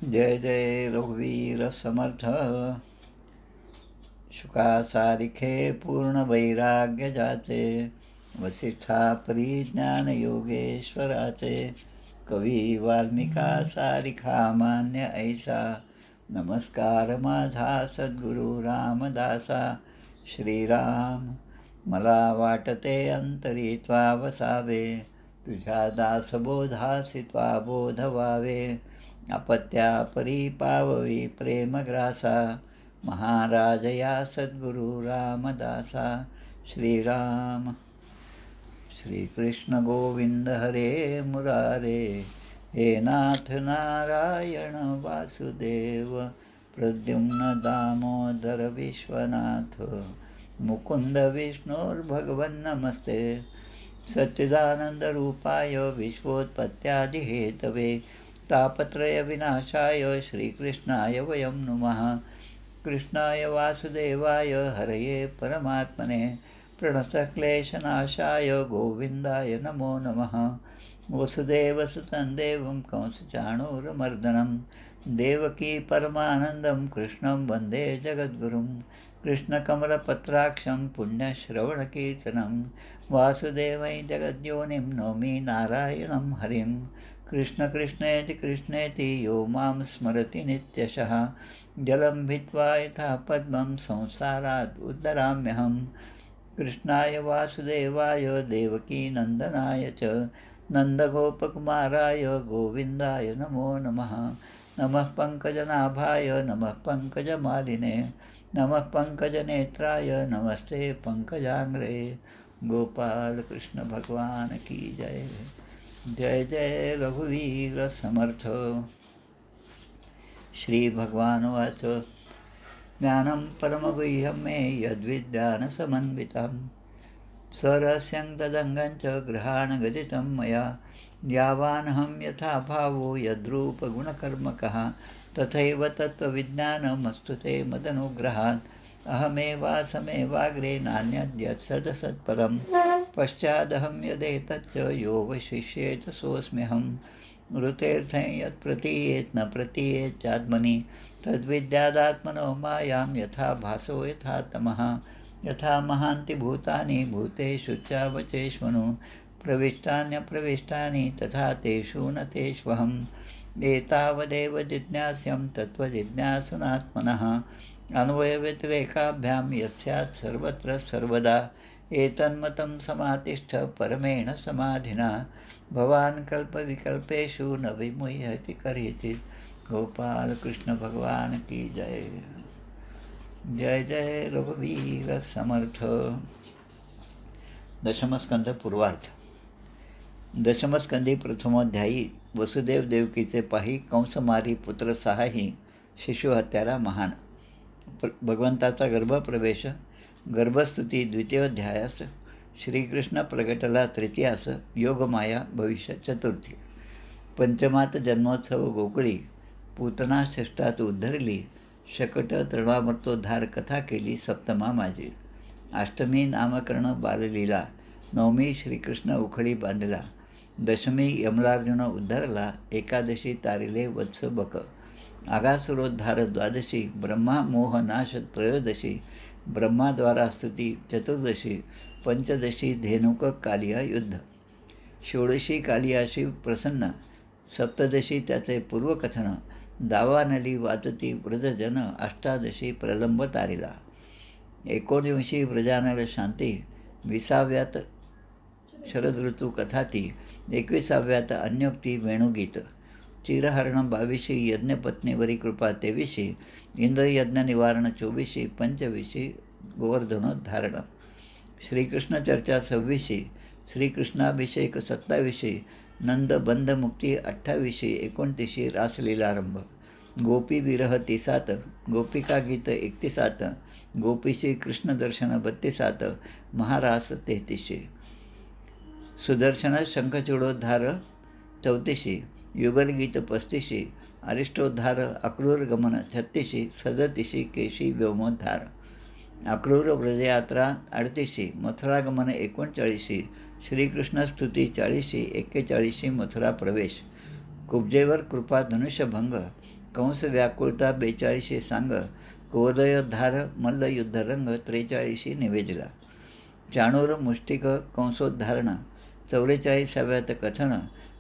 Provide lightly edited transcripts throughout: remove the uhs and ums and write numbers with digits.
जय जय रघुवीर समर्थ. शुका सारिखे पूर्ण वैराग्य जाचे, वसिष्ठा परिज्ञान योगेश्वराचे. कवी वाल्मिका सारिखा मान्य ऐसा, नमस्कार माझा सद्गुरु रामदासा. श्रीराम, मला वाटते अंतरी त्वा वसावे, तुझ्या दासबोधासी त्वा बोध व्हावे. अपत्या परी पाववी प्रेमग्रासा, महाराज या सद्गुरु रामदासा. श्रीराम. श्रीकृष्ण गोविंद हरे मुरारे, हे नाथ नारायण वासुदेव. प्रद्युम्न दामोदर विश्वनाथ, मुकुंद विष्णुर्भगवन् नमस्ते. सच्चिदानंद रूपाय विश्वोत्पत्त्यादिहेतवे, तापत्रय विनाशाय श्रीकृष्णाय वयं नुमः. कृष्णाय वासुदेवाय हरये परमात्मने, प्रणतक्लेशनाशाय गोविंदाय नमो नमः. वसुदेवसुतं देवं कंसचाणूरमर्दनं, देवकी परमानन्दं कृष्णं वन्दे जगद्गुरुं. कृष्णकमलपत्राक्षं पुण्यश्रवणकीर्तनं, वासुदेवै जगद्योनिं नौमि नारायणं हरिं. कृष्ण कृष्णेति कृष्णेति यो मां स्मरति नित्यशः, जलं भित्त्वा यथा पद्मं संसारात् उद्धराम्यहं. कृष्णाय वासुदेवाय देवकीनन्दनाय च, नन्दगोपकुमाराय गोविन्दाय नमो नमः. नमः पङ्कजनाभाय नमः पङ्कजमालिने, नमः पङ्कजनेत्राय नमस्ते पङ्कजाङ्ग्रे. गोपाल कृष्ण भगवान की जय. जय जय रघुवीर समर्थ. श्री भगवानुवाच, ज्ञानं परमगुह्यं मे यद्विज्ञानसमन्वितं, स्वरहस्यं तदङ्गं च गृहाणगदितं मया. यावानहं यथा भावो यद्रूपगुणकर्मकः, तथैव तत्त्वविज्ञानमस्तु ते मदनुग्रहात्. अहमेवासमेवाग्रे नान्यद्यत्सदसत्परं, पश्चादहं यदेतच्च यो वशिष्येत सोऽस्म्यहं. ऋतेऽर्थं यत् प्रतीयेत् न प्रतीयेत् चात्मनि, तद्विद्यादात्मनो मायां यथा भासो यथा तमः. यथा महान्ति भूतानि भूतेषु चावचेष्वनु, प्रविष्टान्यप्रविष्टानि तथा तेषु न तेष्वहम्. एतावदेव जिज्ञास्यं तत्त्वजिज्ञासुनात्मनः, अन्वयव्यतिरेकाभ्यां यस्यात् सर्वत्र सर्वदा. एतन्मतं समातिष्ठ परमेण समाधिना, भवान् कल्पविकल्पेषु न विमुह्यति करिचित्. गोपाल कृष्ण भगवान की जय. जय जय रघुवीर समर्थ. दशमस्कंद पूर्वार्थ. दशमस्कंदी प्रथमोध्यायी. वसुदेव देवकीचे पाही, कंसमारी पुत्र सहाही, शिशुहत्यारा महान. भगवंताचा गर्भप्रवेश. गर्भस्तुती द्वितीयोध्यायास. श्रीकृष्ण प्रगटला तृतीयास. योगमाया भविष्य चतुर्थी. पंचमात जन्मोत्सव गोकुळी. पूतना षष्ठात उद्धरली. शकट तृणामृतोद्धार कथा केली सप्तमा माझी. अष्टमी नामकरण बाललीला. नवमी श्रीकृष्ण उखळी बांधला. दशमी यमलार्जुन उद्धरला. एकादशी तारिले वत्स बक. आगासुरोद्धार द्वादशी. ब्रह्मा मोहनाश त्रयोदशी. ब्रह्माद्वारा स्तुती चतुर्दशी. पंचदशी धेनुक कालिया युद्ध. षोडशी कालियाशी प्रसन्न. सप्तदशी त्याचे पूर्वकथन. दावानली वाचती व्रजजन. अष्टादशी प्रलंब तारिला. 19 व्रजानल शांती. 20व्यात शरद ऋतू कथाती. 21व्यात अन्योक्ती वेणुगीत. चिरहरण 22 यज्ञपत्नीवरी कृपा 23 इंद्रयज्ञ निवारण 24 पंचविशी गोवर्धनोद्धारण. श्रीकृष्ण चर्चा 26 श्रीकृष्णाभिषेक 27 नंद बंधमुक्ती 28 29 रासलीलारंभ. गोपी विरह 30 गोपिका गीत 31 गोपीशी कृष्णदर्शन 32 महारास 33. सुदर्शन शंखचूडोद्धार 34 युगलगीत 35 अरिष्टोद्धार अक्रूरगमन 36 37 केशी व्योमोद्धार. अक्रूर व्रजयात्रा 38 मथुरागमन 39 श्रीकृष्णस्तुती 40 41 मथुरा प्रवेश. कुब्जेवर कृपा धनुष्यभंग. कंस व्याकुळता 42 सांग, कोदयोद्धार मल्ल युद्धरंग 43 निवेदिला. चाणूर मुष्टिक कंसोद्धारण 44व्यात कथन,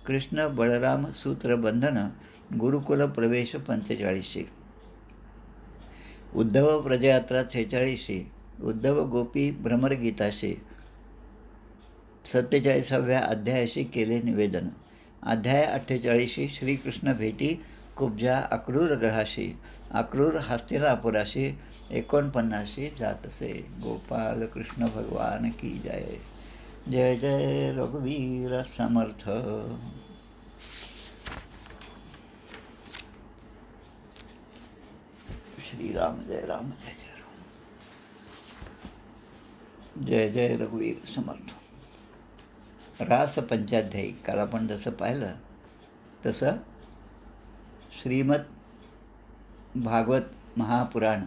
कृष्ण बळराम सूत्रबंधन गुरुकुल प्रवेश 45. उद्धव व्रजयात्रा 46, उद्धव गोपी भ्रमरगीताशी 47व्या अध्यायाशी केले निवेदन. अध्याय 48 श्रीकृष्ण भेटी कुब्जा अक्रूर ग्रहाशी, अक्रूर हस्तिनापुराशी 49 जातसे. गोपाल कृष्ण भगवान की जय. जय जय रघुवीर समर्थ. श्रीराम जय राम जय जय राम. जय जय रघुवीर समर्थ. रास पंचाध्यायी काल आपण जसं पाहिलं तसं श्रीमद भागवत महापुराण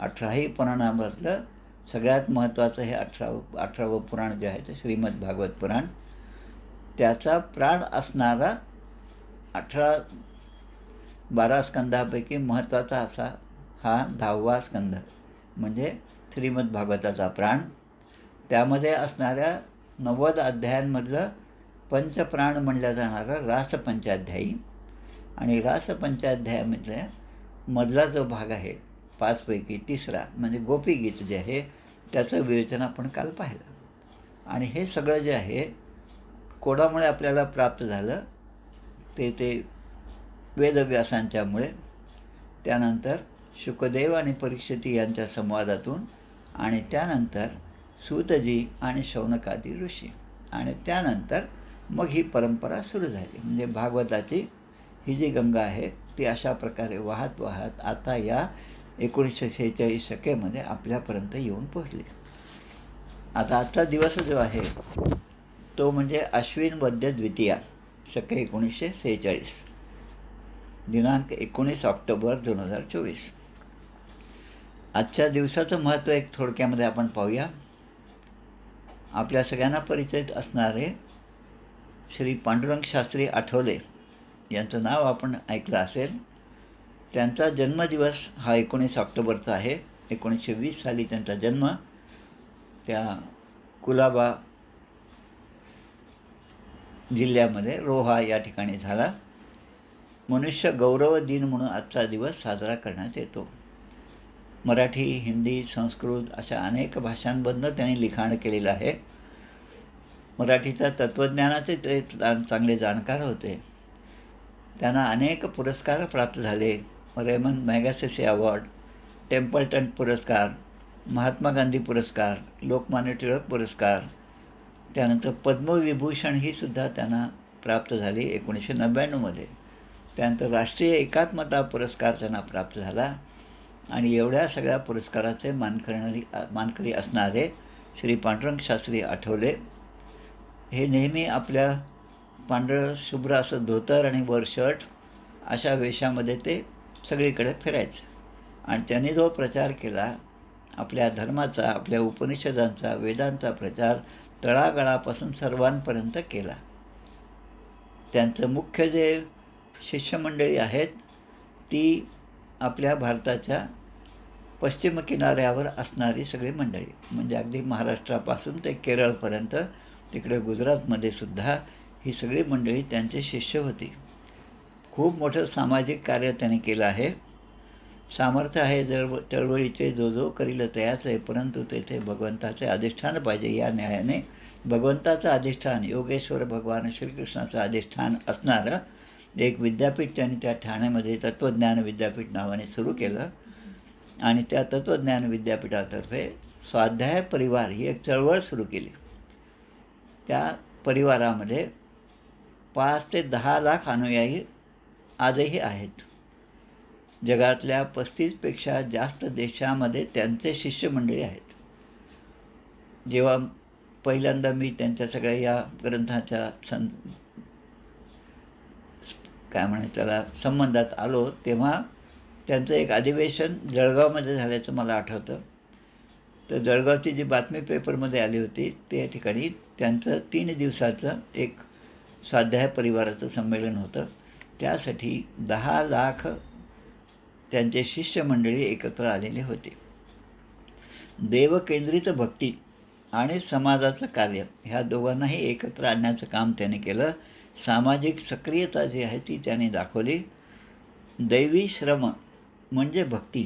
18ही पुराणामधलं सगळ्यात महत्त्वाचं हे 18वं पुराण जे आहे ते श्रीमद भागवत पुराण. त्याचा प्राण असणारा 12 स्कंदापैकी महत्त्वाचा असा हा 10वा स्कंद म्हणजे श्रीमद भागवताचा प्राण. त्यामध्ये असणाऱ्या 90 अध्यायांमधलं पंचप्राण म्हणलं जाणारं रासपंचाध्यायी आणि रासपंचाध्यायामधल्या मधला जो भाग आहे 5 पैकी 3रा म्हणजे गोपीगीत जे आहे त्याचं विवेचन आपण काल पाहिलं. आणि हे सगळं जे आहे कोणामुळे आपल्याला प्राप्त झालं ते वेदव्यासांच्यामुळे, त्यानंतर शुकदेव आणि परीक्षिती यांच्या संवादातून, आणि त्यानंतर सूतजी आणि शौनकादी ऋषी, आणि त्यानंतर मग ही परंपरा सुरू झाली. म्हणजे भागवताची ही जी गंगा आहे ती अशा प्रकारे वाहत वाहत आता या 1946 शकेमध्ये आपल्यापर्यंत येऊन पोहोचली. आता आजचा दिवस जो आहे तो म्हणजे अश्विन वद्य द्वितीया शके 1946, दिनांक 19 ऑक्टोबर 2024. आजच्या दिवसाचं महत्त्व एक थोडक्यामध्ये आपण पाहूया. आपल्या सगळ्यांना परिचित असणारे श्री पांडुरंग शास्त्री आठवले यांचं नाव आपण ऐकलं असेल. त्यांचा जन्मदिवस हा 19 ऑक्टोबरचा आहे. 1920 साली त्यांचा जन्म त्या कुलाबा जिल्ह्यामध्ये रोहा या ठिकाणी झाला. मनुष्य गौरव दिन म्हणून आजचा दिवस साजरा करण्यात येतो. मराठी, हिंदी, संस्कृत अशा अनेक भाषांमधनं त्यांनी लिखाण केलेलं आहे. मराठीच्या तत्त्वज्ञानाचे ते चांगले जाणकार होते. त्यांना अनेक पुरस्कार प्राप्त झाले. रेमन मॅगसेसे अवॉर्ड, टेम्पल्टन पुरस्कार, महात्मा गांधी पुरस्कार, लोकमान्य टिळक पुरस्कार, त्यानंतर पद्मविभूषण ही सुद्धा त्यांना प्राप्त झाली 1999मध्ये. त्यानंतर राष्ट्रीय एकात्मता पुरस्कार त्यांना प्राप्त झाला. आणि एवढ्या सगळ्या पुरस्काराचे मानकरी असणारे श्री पांडुरंग शास्त्री आठवले हे नेहमी आपल्या पांढरं शुभ्र असं धोतर आणि वर शर्ट अशा वेशामध्ये ते सगळीकडे फिरायचे. आणि त्यांनी जो प्रचार केला आपल्या धर्माचा, आपल्या उपनिषदांचा, वेदांचा प्रचार तळागाळापासून सर्वांपर्यंत केला. त्यांचं मुख्य जे शिष्यमंडळी आहेत ती आपल्या भारताच्या पश्चिम किनाऱ्यावर असणारी सगळी मंडळी, म्हणजे अगदी महाराष्ट्रापासून ते केरळपर्यंत, तिकडे गुजरातमध्ये सुद्धा ही सगळी मंडळी त्यांचे शिष्य होती. खूप मोठं सामाजिक कार्य त्यांनी केलं आहे. सामर्थ्य आहे चळवळीचे जो करील तयाच आहे, परंतु तेथे भगवंताचे अधिष्ठान पाहिजे. या न्यायाने भगवंताचं अधिष्ठान, योगेश्वर भगवान श्रीकृष्णाचं अधिष्ठान असणारं एक विद्यापीठ त्यांनी त्या ठाण्यामध्ये तत्त्वज्ञान विद्यापीठ नावाने सुरू केलं. आणि त्या तत्त्वज्ञान विद्यापीठातर्फे स्वाध्याय परिवार ही एक चळवळ सुरू केली. त्या परिवारामध्ये 5 ते 10 लाख अनुयायी आजही आहेत. जगातल्या 35पेक्षा जास्त देशामध्ये त्यांचे शिष्यमंडळी आहेत. जेव्हा पहिल्यांदा मी त्यांच्या सगळ्या या ग्रंथाच्या त्याला संबंधात आलो तेव्हा त्यांचं एक अधिवेशन जळगावमध्ये झाल्याचं मला आठवतं. तर जळगावची जी बातमी पेपरमध्ये आली होती त्या ठिकाणी त्यांचं 3 दिवसाचं एक स्वाध्याय परिवाराचं संमेलन होतं. त्यासाठी 10 लाख त्यांचे शिष्यमंडळी एकत्र आलेले होते. देवकेंद्रित भक्ती आणि समाजाचं कार्य ह्या दोघांनाही एकत्र आणण्याचं काम त्याने केलं. सामाजिक सक्रियता जी आहे ती त्याने दाखवली. दैवी श्रम म्हणजे भक्ती,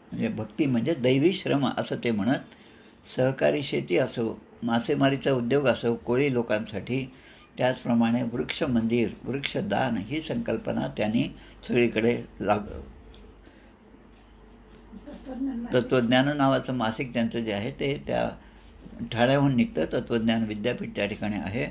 म्हणजे भक्ती म्हणजे दैवी श्रम असं ते म्हणत. सहकारी शेती असो, मासेमारीचा उद्योग असो कोळी लोकांसाठी, त्याचप्रमाणे वृक्ष मंदिर, वृक्षदान ही संकल्पना त्यांनी सगळीकडे तत्त्वज्ञान नावाचं मासिक त्यांचं जे आहे ते त्या ठाण्याहून निघतं. तत्त्वज्ञान विद्यापीठ त्या ठिकाणी आहे.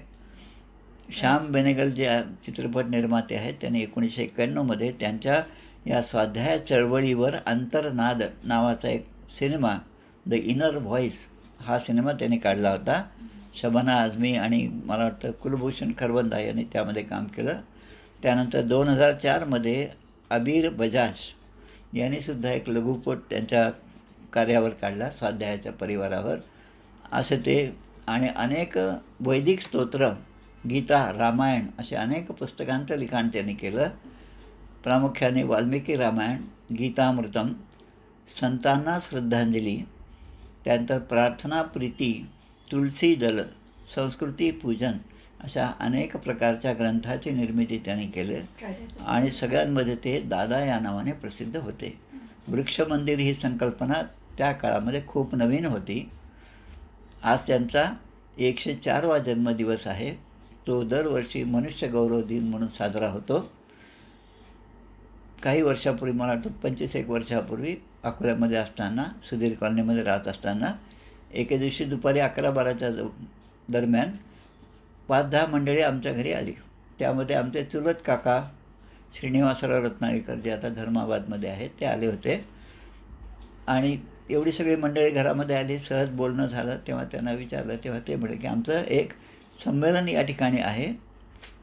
श्याम बेनेगल जे चित्रपट निर्माते आहेत त्यांनी 1991मध्ये त्यांच्या या स्वाध्याय चळवळीवर अंतर्नाद नावाचा एक सिनेमा, द इनर व्हॉइस हा सिनेमा त्यांनी काढला होता. शबाना आझमी आणि मला वाटतं कुलभूषण खरबंदा यांनी त्यामध्ये काम केलं. त्यानंतर 2004मध्ये अबीर बजाज यांनीसुद्धा एक लघुपट त्यांच्या कार्यावर काढला, स्वाध्यायाच्या परिवारावर. असं ते आणि अनेक वैदिक स्तोत्र, गीता, रामायण असे अनेक पुस्तकांचं लिखाण त्यांनी केलं. प्रामुख्याने वाल्मिकी रामायण, गीतामृतम, संतांना श्रद्धांजली, त्यानंतर प्रार्थना प्रीती, तुलसी दल, संस्कृती पूजन अशा अनेक प्रकारच्या ग्रंथाची निर्मिती त्यांनी केली आणि सगळ्यांमध्ये ते दादा या नावाने प्रसिद्ध होते. वृक्षमंदिर ही संकल्पना त्या काळामध्ये खूप नवीन होती. आज त्यांचा 104वा जन्मदिवस आहे. तो दरवर्षी मनुष्य गौरव दिन म्हणून साजरा होतो. काही वर्षापूर्वी, मला वाटतं 25-1 वर्षापूर्वी अकोल्यामध्ये असताना, सुधीर कॉलनीमध्ये राहत असताना एके दिवशी दुपारी 11-12च्या दरम्यान 5-10 मंडळी आमच्या घरी आली. त्यामध्ये आमचे चुलत काका श्रीनिवासराव रत्नाळीकर जे आता धर्माबादमध्ये आहेत ते आले होते. आणि एवढी सगळी मंडळी घरामध्ये आली. सहज बोलणं झालं. तेव्हा त्यांना विचारलं, तेव्हा ते म्हणाले की आमचं एक संमेलन या ठिकाणी आहे.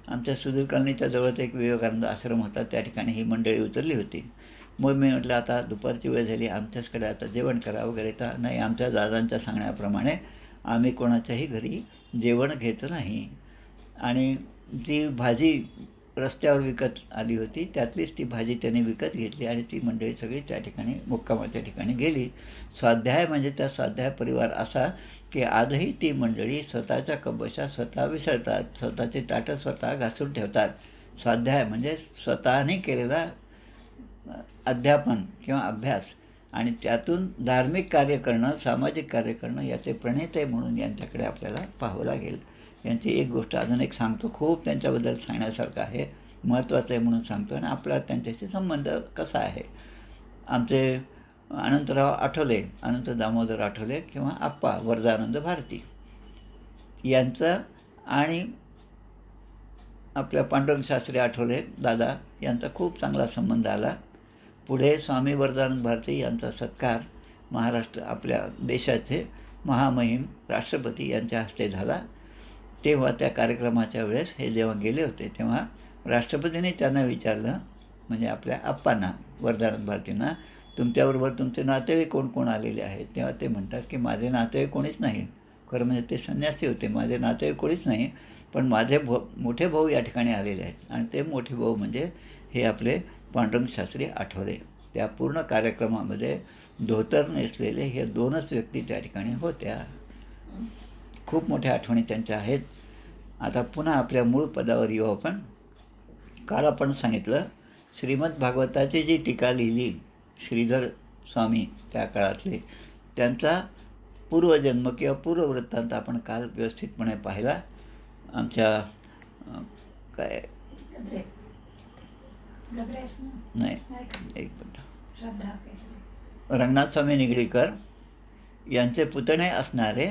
आमच्या सुधीर कॉलनीच्या जवळच एक विवेकानंद आश्रम होता, त्या ठिकाणी ही मंडळी उतरली होती. मग मी म्हटलं आता दुपारची वेळ झाली, आमच्याचकडे आता जेवण करा वगैरे. तर नाही, आमच्या दादांच्या सांगण्याप्रमाणे आम्ही कोणाच्याही घरी जेवण घेत नाही. आणि जी भाजी रस्त्यावर विकत आली होती त्यातलीच ती भाजी त्यांनी विकत घेतली आणि ती मंडळी सगळी त्या ठिकाणी मुक्कामाच्या ठिकाणी गेली. स्वाध्याय म्हणजे त्या स्वाध्याय परिवार असा की आजही ती मंडळी स्वतःच्या कबशा स्वतः विसळतात, स्वतःची ताटं स्वतः घासून ठेवतात. स्वाध्याय म्हणजे स्वतःने केलेला अध्यापन किंवा अभ्यास आणि त्यातून धार्मिक कार्य करणं, सामाजिक कार्य करणं याचे प्रणेते म्हणून यांच्याकडे आपल्याला पाहावं लागेल. यांची एक गोष्ट अजून एक सांगतो, खूप त्यांच्याबद्दल सांगण्यासारखं आहे, महत्त्वाचं आहे म्हणून सांगतो. आणि आपला त्यांच्याशी संबंध कसा आहे. आमचे अनंतराव आठवले, अनंत दामोदर आठवले किंवा आप्पा वरदानंद भारती यांचा आणि आपल्या पांडुरंग शास्त्री आठवले दादा यांचा खूप चांगला संबंध आला. पुढे स्वामी वरदानंद भारती यांचा सत्कार महाराष्ट्र, आपल्या देशाचे महामहिम राष्ट्रपती यांच्या हस्ते झाला. तेव्हा त्या कार्यक्रमाच्या वेळेस हे जेव्हा गेले होते तेव्हा राष्ट्रपतींनी त्यांना विचारलं, म्हणजे आपल्या आप्पांना, वरदानंद भारतींना, तुमच्याबरोबर तुमचे नातेवाईक कोण कोण आलेले आहेत. तेव्हा ते म्हणतात की माझे नातेवाईक कोणीच नाही. खरं म्हणजे ते संन्यासी होते, माझे नातेवाईक कोणीच नाही, पण माझे मोठे भाऊ या ठिकाणी आलेले आहेत. आणि ते मोठे भाऊ म्हणजे हे आपले पांडुरंग शास्त्री आठवले. त्या पूर्ण कार्यक्रमामध्ये धोतर नेसलेले हे 2च व्यक्ती त्या ठिकाणी होत्या. खूप मोठ्या आठवणी त्यांच्या आहेत. आता पुन्हा आपल्या मूळ पदावर येऊ आपण. काल आपण सांगितलं श्रीमद भागवताची जी टीका लिहिली श्रीधर स्वामी त्या काळातले, त्यांचा पूर्वजन्म किंवा पूर्ववृत्तांत आपण काल व्यवस्थितपणे पाहिला. आमच्या काय नाही, एक मिनिट, रंगनाथ स्वामी निगडीकर यांचे पुतणे असणारे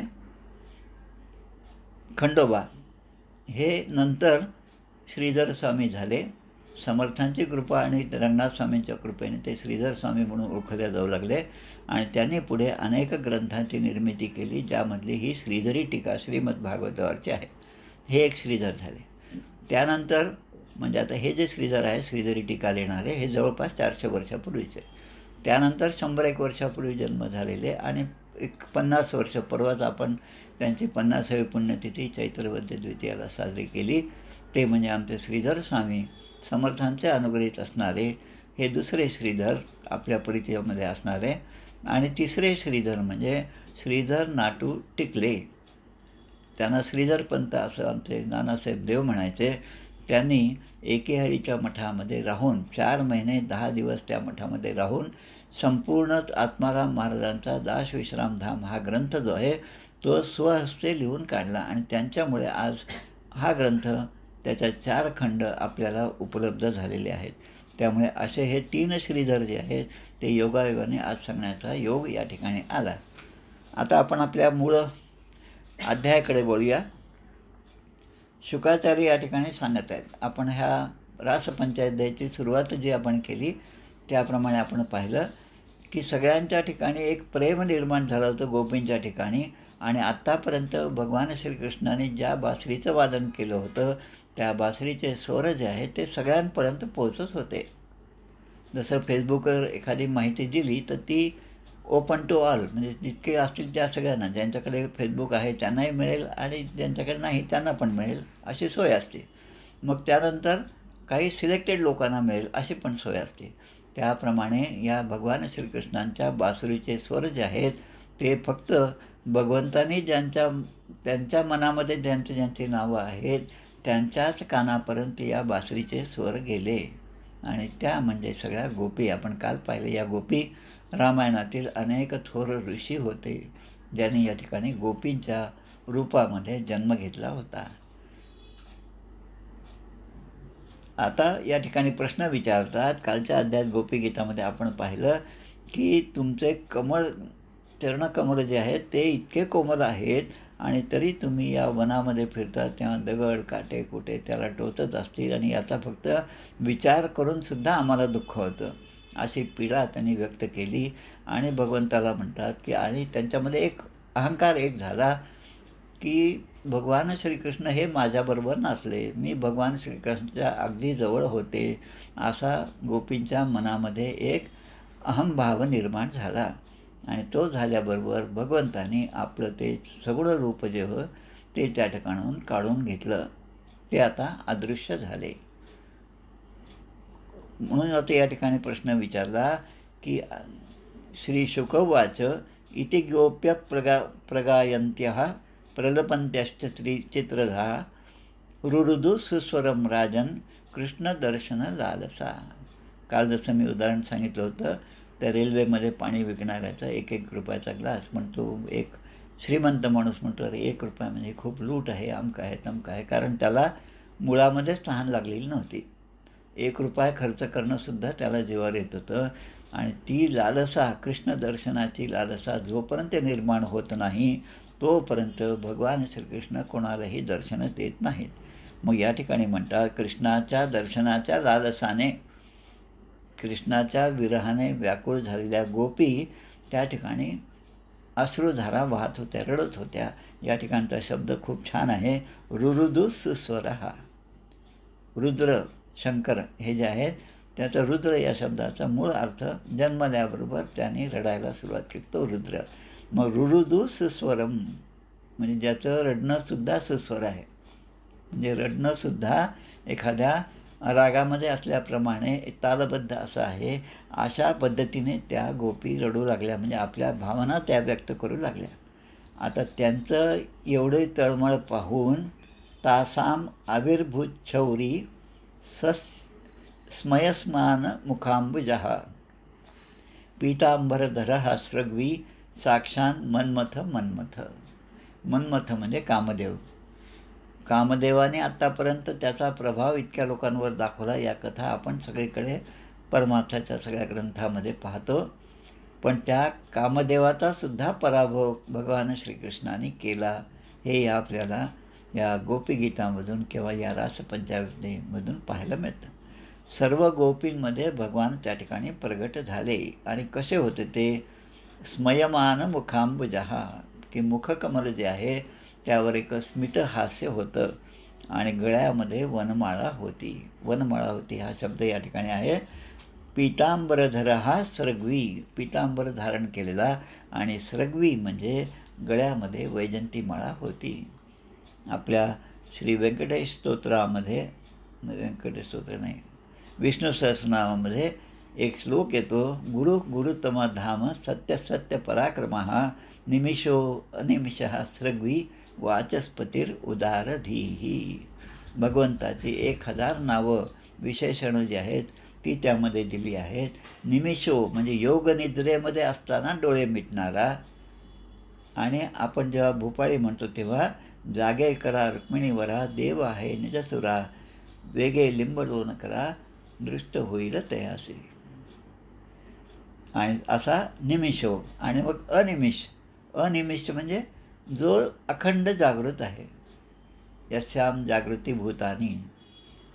खंडोबा हे नंतर श्रीधर स्वामी झाले. समर्थांची कृपा आणि रंगनाथ स्वामींच्या कृपेने ते श्रीधर स्वामी म्हणून ओळखले जाऊ लागले. आणि त्यांनी पुढे अनेक ग्रंथांची निर्मिती केली, ज्यामधली ही श्रीधरी टीका श्रीमद भागवतावरची आहे. हे एक श्रीधर झाले. त्यानंतर म्हणजे आता हे जे श्रीधर आहे, श्रीधरी टीका लिहिणारे, हे जवळपास 400 वर्षापूर्वीचे. त्यानंतर 100-1 वर्षापूर्वी जन्म झालेले आणि एक 50 वर्ष, परवाच आपण त्यांची 50वी पुण्यतिथी चैत्रवद्य द्वितीयाला साजरी केली. ते म्हणजे आमचे श्रीधर स्वामी, समर्थांचे अनुग्रहित असणारे हे दुसरे श्रीधर आपल्या परिचयामध्ये असणारे. आणि तिसरे श्रीधर म्हणजे श्रीधर नाटू टिकले. त्यांना श्रीधरपंत असं आमचे नानासाहेब देव म्हणायचे. त्यांनी एकेहळीच्या मठामध्ये राहून 4 महिने 10 दिवस त्या मठामध्ये राहून संपूर्ण आत्माराम महाराजांचा दास विश्रामधाम हा ग्रंथ जो आहे तो स्वहस्ते लिहून काढला. आणि त्यांच्यामुळे आज हा ग्रंथ त्याच्या 4 खंड आपल्याला उपलब्ध झालेले आहेत. त्यामुळे असे हे 3 श्रीधर जे आहेत ते योगायोगाने आज सांगण्याचा योग या ठिकाणी आला. आता आपण आपल्या मूळ अध्यायाकडे बोलूया. शुकाचार्य या ठिकाणी सांगत आहेत. आपण ह्या रासपंचाध्यायाची सुरुवात जी आपण केली त्याप्रमाणे आपण पाहिलं की सगळ्यांच्या ठिकाणी एक प्रेम निर्माण झालं होतं गोपींच्या ठिकाणी. आणि आत्तापर्यंत भगवान श्रीकृष्णाने ज्या बासरीचं वादन केलं होतं त्या बासरीचे स्वर जे आहेत ते सगळ्यांपर्यंत पोहोचत होते. जसं फेसबुकवर एखादी माहिती दिली तर ती ओपन टू ऑल, म्हणजे जितके असतील त्या सगळ्यांना, ज्यांच्याकडे फेसबुक आहे त्यांनाही मिळेल आणि ज्यांच्याकडे नाही त्यांना पण मिळेल अशी सोय असते. मग त्यानंतर काही सिलेक्टेड लोकांना मिळेल अशी पण सोय असते. त्याप्रमाणे या भगवान श्रीकृष्णांच्या बासुरीचे स्वर जे आहेत ते फक्त भगवंतांनी त्यांच्या मनामध्ये ज्यांची नावं आहेत त्यांच्याच कानापर्यंत या बासरीचे स्वर गेले. आणि त्या म्हणजे सगळ्या गोपी. आपण काल पाहिले या गोपी रामायणातील अनेक थोर ऋषी होते ज्यांनी या ठिकाणी गोपींच्या रूपामध्ये जन्म घेतला होता. आता या ठिकाणी प्रश्न विचारतात. कालच्या अध्यायात गोपीगीतामध्ये आपण पाहिलं की तुमचे चरणकमळ जे आहेत ते इतके कोमल आहेत आणि तरी तुम्ही या वनामध्ये फिरता तेव्हा दगड काटे कुठे त्याला टोचत असतील आणि याचा फक्त विचार करूनसुद्धा आम्हाला दुःख होतं, अशी पीडा त्यांनी व्यक्त केली. आणि भगवंताला म्हणतात की आणि त्यांच्यामध्ये एक अहंकार झाला की भगवान श्रीकृष्ण हे माझ्याबरोबर नाचले, मी भगवान श्रीकृष्णाच्या अगदी जवळ होते, असा गोपींच्या मनामध्ये एक अहंभाव निर्माण झाला. आणि तो झाल्याबरोबर भगवंतानी आपलं ते सगुण रूप जे होतं ते त्या ठिकाणाहून काढून घेतलं. ते आता अदृश्य झाले. म्हणून आता या ठिकाणी प्रश्न विचारला की श्री शुकवाच इति गोप्य प्रगायन्त्यः प्रलपन्त्यश्च चित्रधा रुरुदु सुस्वरम राजन कृष्णदर्शन लालसा. काल जसं मी उदाहरण सांगितलं होतं त्या रेल्वेमध्ये पाणी विकणाऱ्याचा 1-1 रुपयाचा ग्लास म्हणतो, एक श्रीमंत माणूस म्हणतो अरे 1 रुपया म्हणजे खूप लूट आहे, अमकं आहे तमकं आहे. कारण त्याला मुळामध्येच तहान लागलेली नव्हती. 1 रुपया खर्च करणंसुद्धा त्याला जीवावर येत होतं. आणि ती लालसा, कृष्ण दर्शनाची लालसा जोपर्यंत निर्माण होत नाही तोपर्यंत भगवान श्रीकृष्ण कोणालाही दर्शन देत नाहीत. मग या ठिकाणी म्हणतात कृष्णाच्या दर्शनाच्या लालसाने, कृष्णाच्या विरहाने व्याकुळ झालेल्या गोपी त्या ठिकाणी अश्रुधारा वाहत होत्या, रडत होत्या. या ठिकाणचा शब्द खूप छान आहे, रुरुदु सुस्वरः. रुद्र शंकर हे जे आहेत त्याचा रुद्र या शब्दाचा मूळ अर्थ जन्मल्याबरोबर त्याने रडायला सुरुवात केली, तो रुद्र. मग रुरुदु सुस्वरम म्हणजे ज्याचं रडणंसुद्धा सुस्वर आहे, म्हणजे रडणंसुद्धा एखाद्या रागामध्ये असल्याप्रमाणे तालबद्ध असं आहे. अशा पद्धतीने त्या गोपी रडू लागल्या, म्हणजे आपल्या भावना त्या व्यक्त करू लागल्या. आता त्यांचं एवढे तळमळ पाहून तासाम आविर्भूच्छौरी स्मयस्मान मुखांबुजः पीतांबरधरः स्रग्वी साक्षात मन्मथ. मन्मथ म्हणजे कामदेव. कामदेवाने आत्तापर्यंत त्याचा प्रभाव इतक्या लोकांवर दाखवला. या कथा आपण सगळीकडे परमार्थाच्या सगळ्या ग्रंथामध्ये पाहतो. पण त्या कामदेवाचासुद्धा पराभव भगवान श्रीकृष्णाने केला हे आपल्याला या गोपीगीतामधून किंवा या रासपंचाध्यायमधून पाहायला मिळतं. सर्व गोपींमध्ये भगवान त्या ठिकाणी प्रगट झाले. आणि कसे होते ते? स्मयमान मुखांबुजः, की मुखकमल जे आहे त्यावर एक स्मित हास्य होतं आणि गळ्यामध्ये वनमाळा होती हा शब्द या ठिकाणी आहे. पीतांबरधरः स्रग्वी, पीतांबर धारण केलेला, आणि स्रग्वी म्हणजे गळ्यामध्ये वैजंतीमाळा होती. आपल्या श्री व्यंकटेश स्तोत्रामध्ये, व्यंकटेश स्तोत्र नाही, विष्णू सहस्रनामामध्ये एक श्लोक येतो, गुरु गुरुतम धाम सत्य सत्य पराक्रमः निमिषो अनिमिषः सृग्वी वाचस्पतीर उदारधीही. भगवंताची 1000 नावं विशेषणं जी आहेत ती त्यामध्ये दिली आहेत. निमिषो म्हणजे योगनिद्रेमध्ये असताना डोळे मिटणारा, आणि आपण जेव्हा भूपाळी म्हणतो तेव्हा जागे करा रुक्मिणीवरा देव आहे निजसुरा वेगे लिंबडोन करा दृष्ट होईल तयासी. आणि असा निमिषो. आणि मग अनिमिष. अनिमिष म्हणजे जो अखंड जागृत आहे. यस्याम जागृती भूतानी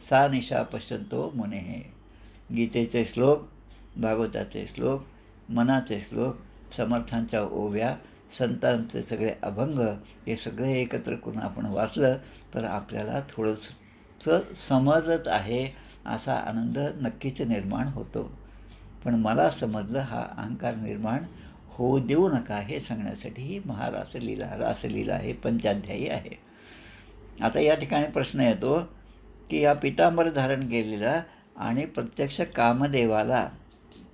सा निशा पश्यंतो मुने. गीतेचे श्लोक, भागवताचे श्लोक, मनाचे श्लोक, समर्थांच्या ओव्या, संतांचे सगळे अभंग, हे सगळे एकत्र करून आपण वाचलं तर आपल्याला थोडंसं समजत आहे असा आनंद नक्कीच निर्माण होतो. पण मला समजलं हा अहंकार निर्माण होऊ देऊ नका हे सांगण्यासाठी ही रासलीला हे पंचाध्यायी आहे. आता या ठिकाणी प्रश्न येतो की या पितांबर धारण केलेला आणि प्रत्यक्ष कामदेवाला,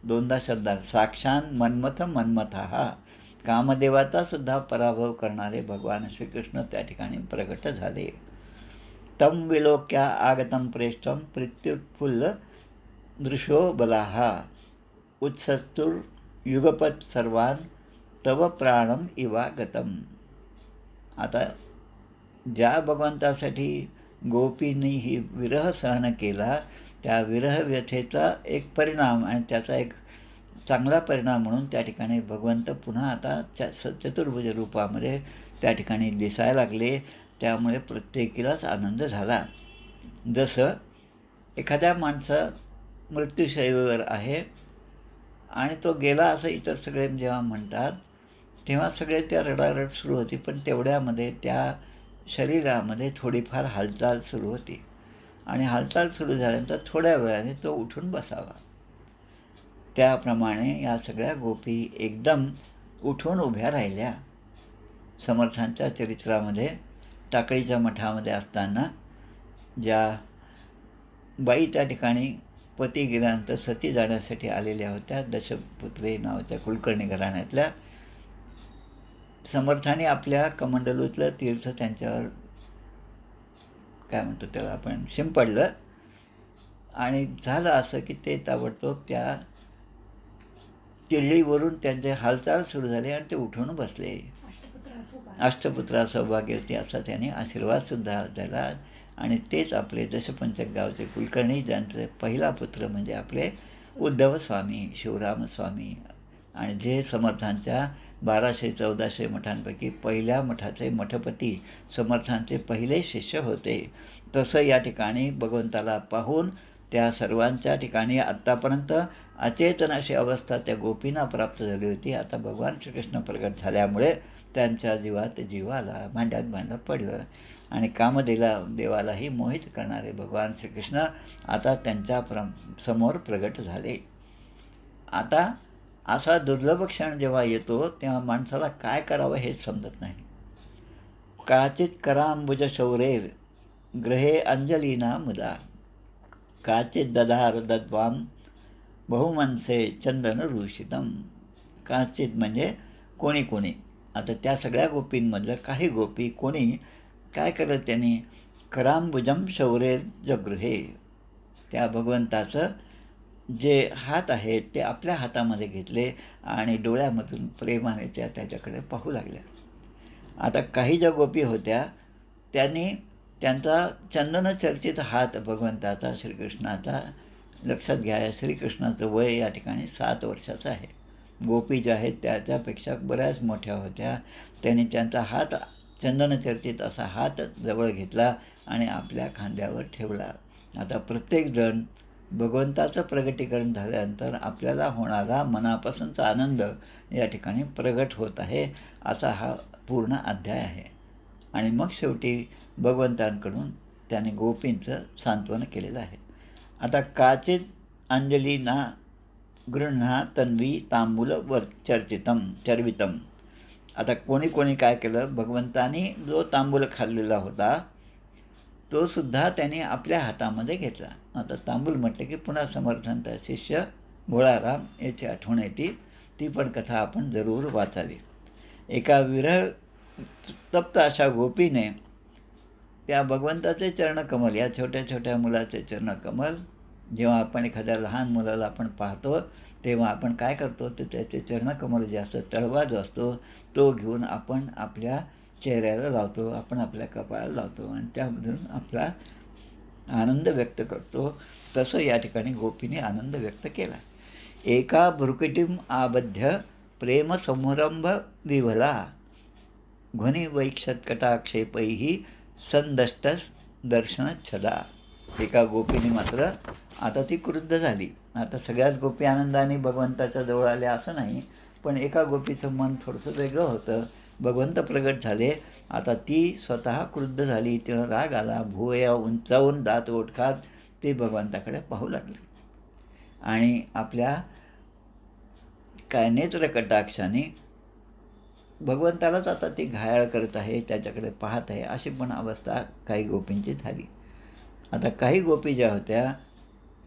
दोनदा शब्दात, साक्षात मन्मथ हा कामदेवाचा सुद्धा पराभव करणारे भगवान श्रीकृष्ण त्या ठिकाणी प्रगट झाले. तम विलोक्या आगतम प्रेष्ठम प्रीत्युत्फुल्ल दृशो बलाहा उत्सस्तुर युगपत सर्वान तव प्राणम इवागतम. आता ज्या भगवंतासाठी गोपींनी ही विरह सहन केला, त्या विरह व्यथेचा एक परिणाम आणि त्याचा एक चांगला परिणाम म्हणून त्या ठिकाणी भगवंत पुन्हा आता चतुर्भुज रूपामध्ये त्या ठिकाणी दिसायला लागले. त्यामुळे प्रत्येकीलाच आनंद झाला. जसं एखाद्या माणसा मृत्यूशैलीवर आहे आणि तो गेला असं इतर सगळे जेव्हा म्हणतात तेव्हा सगळे त्या रडारड सुरू होती, पण तेवढ्यामध्ये त्या शरीरामध्ये थोडीफार हालचाल सुरू होती आणि हालचाल सुरू झाल्यानंतर थोड्या वेळाने तो उठून बसावा. त्याप्रमाणे या सगळ्या गोपी एकदम उठून उभ्या राहिल्या. समर्थांच्या चरित्रामध्ये टाकळीच्या मठामध्ये असताना ज्या बाई त्या ठिकाणी पती गेल्यानंतर सती जाण्यासाठी आलेल्या होत्या, दशपुत्रे नावाच्या कुलकर्णी घराण्यातल्या, समर्थाने आपल्या कमंडलूतलं तीर्थ त्यांच्यावर काय म्हणतो त्याला आपण शिंपडलं आणि झालं असं की ते ताबडतोब त्या तिरडीवरून त्यांचे हालचाल सुरू झाले आणि ते उठून बसले. अष्टपुत्रा सौभाग्यवती असा त्यांनी आशीर्वादसुद्धा दिला. आणि तेच आपले दशपंचक गावचे कुलकर्णी, ज्यांचे पहिला पुत्र म्हणजे आपले उद्धव स्वामी, शिवराम स्वामी, आणि जे समर्थांच्या 1200-1400 मठांपैकी पहिल्या मठाचे मठपती, समर्थांचे पहिले शिष्य होते. तसं या ठिकाणी भगवंताला पाहून त्या सर्वांच्या ठिकाणी आत्तापर्यंत अचेतन अशी अवस्था त्या गोपींना प्राप्त झाली होती. आता भगवान श्रीकृष्ण प्रगट झाल्यामुळे त्यांच्या जीवात जीवाला, भांड्यात भांडं पडलं आणि देवालाही मोहित करणारे भगवान श्रीकृष्ण आता त्यांच्या समोर प्रगट झाले. आता असा दुर्लभ क्षण जेव्हा येतो तेव्हा माणसाला काय करावं हेच समजत नाही. काचित करांबुज शौरेर ग्रहे अंजलीना मुदा काचित दधार दद्वाम बहुमनसे चंदन रूषितम. काचित म्हणजे कोणी कोणी. आता त्या सगळ्या गोपींमधलं काही गोपी कोणी काय केलं, त्यांनी करांबुजम शौरेर जगृहे, त्या भगवंताचं जे हात आहेत ते आपल्या हातामध्ये घेतले आणि डोळ्यामधून प्रेमाने त्या त्याच्याकडे पाहू लागल्या. आता काही ज्या गोपी होत्या त्यांनी त्यांचा चंदनचर्चित हात भगवंताचा, श्रीकृष्णाचा, लक्षात घ्या श्रीकृष्णाचं वय या ठिकाणी 7 वर्षाचं आहे. गोपी ज्या आहेत त्याच्यापेक्षा बऱ्याच मोठ्या होत्या. त्यांनी त्यांचा हात, चंदनचर्चित असा हात जवळ घेतला आणि आपल्या खांद्यावर ठेवला. आता प्रत्येकजण भगवंताचं प्रगटीकरण झाल्यानंतर आपल्याला होणारा मनापासूनचा आनंद या ठिकाणी प्रगट होत आहे, असा हा पूर्ण अध्याय आहे. आणि मग शेवटी भगवंतांकडून त्याने गोपींचं सांत्वन केलेलं आहे. आता काचित अंजली ना गृह्णा तन्वी तांबूल चर्वितम. आता कोणी कोणी काय केलं, भगवंतानी जो तांबूल खाल्लेला होता तो सुद्धा त्याने आपल्या हातामध्ये घेतला. आता तांबूल म्हटलं की पुन्हा समर्थांचा शिष्य भोळाराम याची आठवण येते. ती पण कथा आपण जरूर वाचावी. एका विरह तप्त अशा गोपीने त्या भगवंताचे चरणकमल, या छोट्या छोट्या मुलाचे चरणकमल, जेव्हा आपण एखाद्या लहान मुलाला आपण पाहतो तेव्हा आपण काय करतो, तर त्याचे चरणकमल जे असतं, तळवा जो असतो तो घेऊन आपण आपल्या चेहऱ्याला लावतो, आपण आपल्या कपाळाला लावतो आणि त्यामधून आपला आनंद व्यक्त करतो. तसं या ठिकाणी गोपीने आनंद व्यक्त केला. एका भ्रुकुटीम आबद्ध प्रेमसंरंभ विवला ध्वनिवैक्षत्कटाक्षेपैः संदष्टस दर्शनच्छदा. एका गोपीने मात्र आता ती क्रुद्ध झाली. आता सगळ्याच गोपी आनंदाने भगवंताच्या जवळ आल्या असं नाही, पण एका गोपीचं मन थोडंसं वेगळं होतं. भगवंत प्रगट झाले. आता ती स्वतः क्रुद्ध झाली. तिला राग आला. भुवया उंचावून दात ओठखात ते भगवंताकडे पाहू लागले आणि आपल्या काय नेत्र कटाक्षाने भगवंतालाच आता ती घायाळ करत आहे, त्याच्याकडे पाहत आहे. अशी पण अवस्था काही गोपींची झाली. आता काही गोपी ज्या होत्या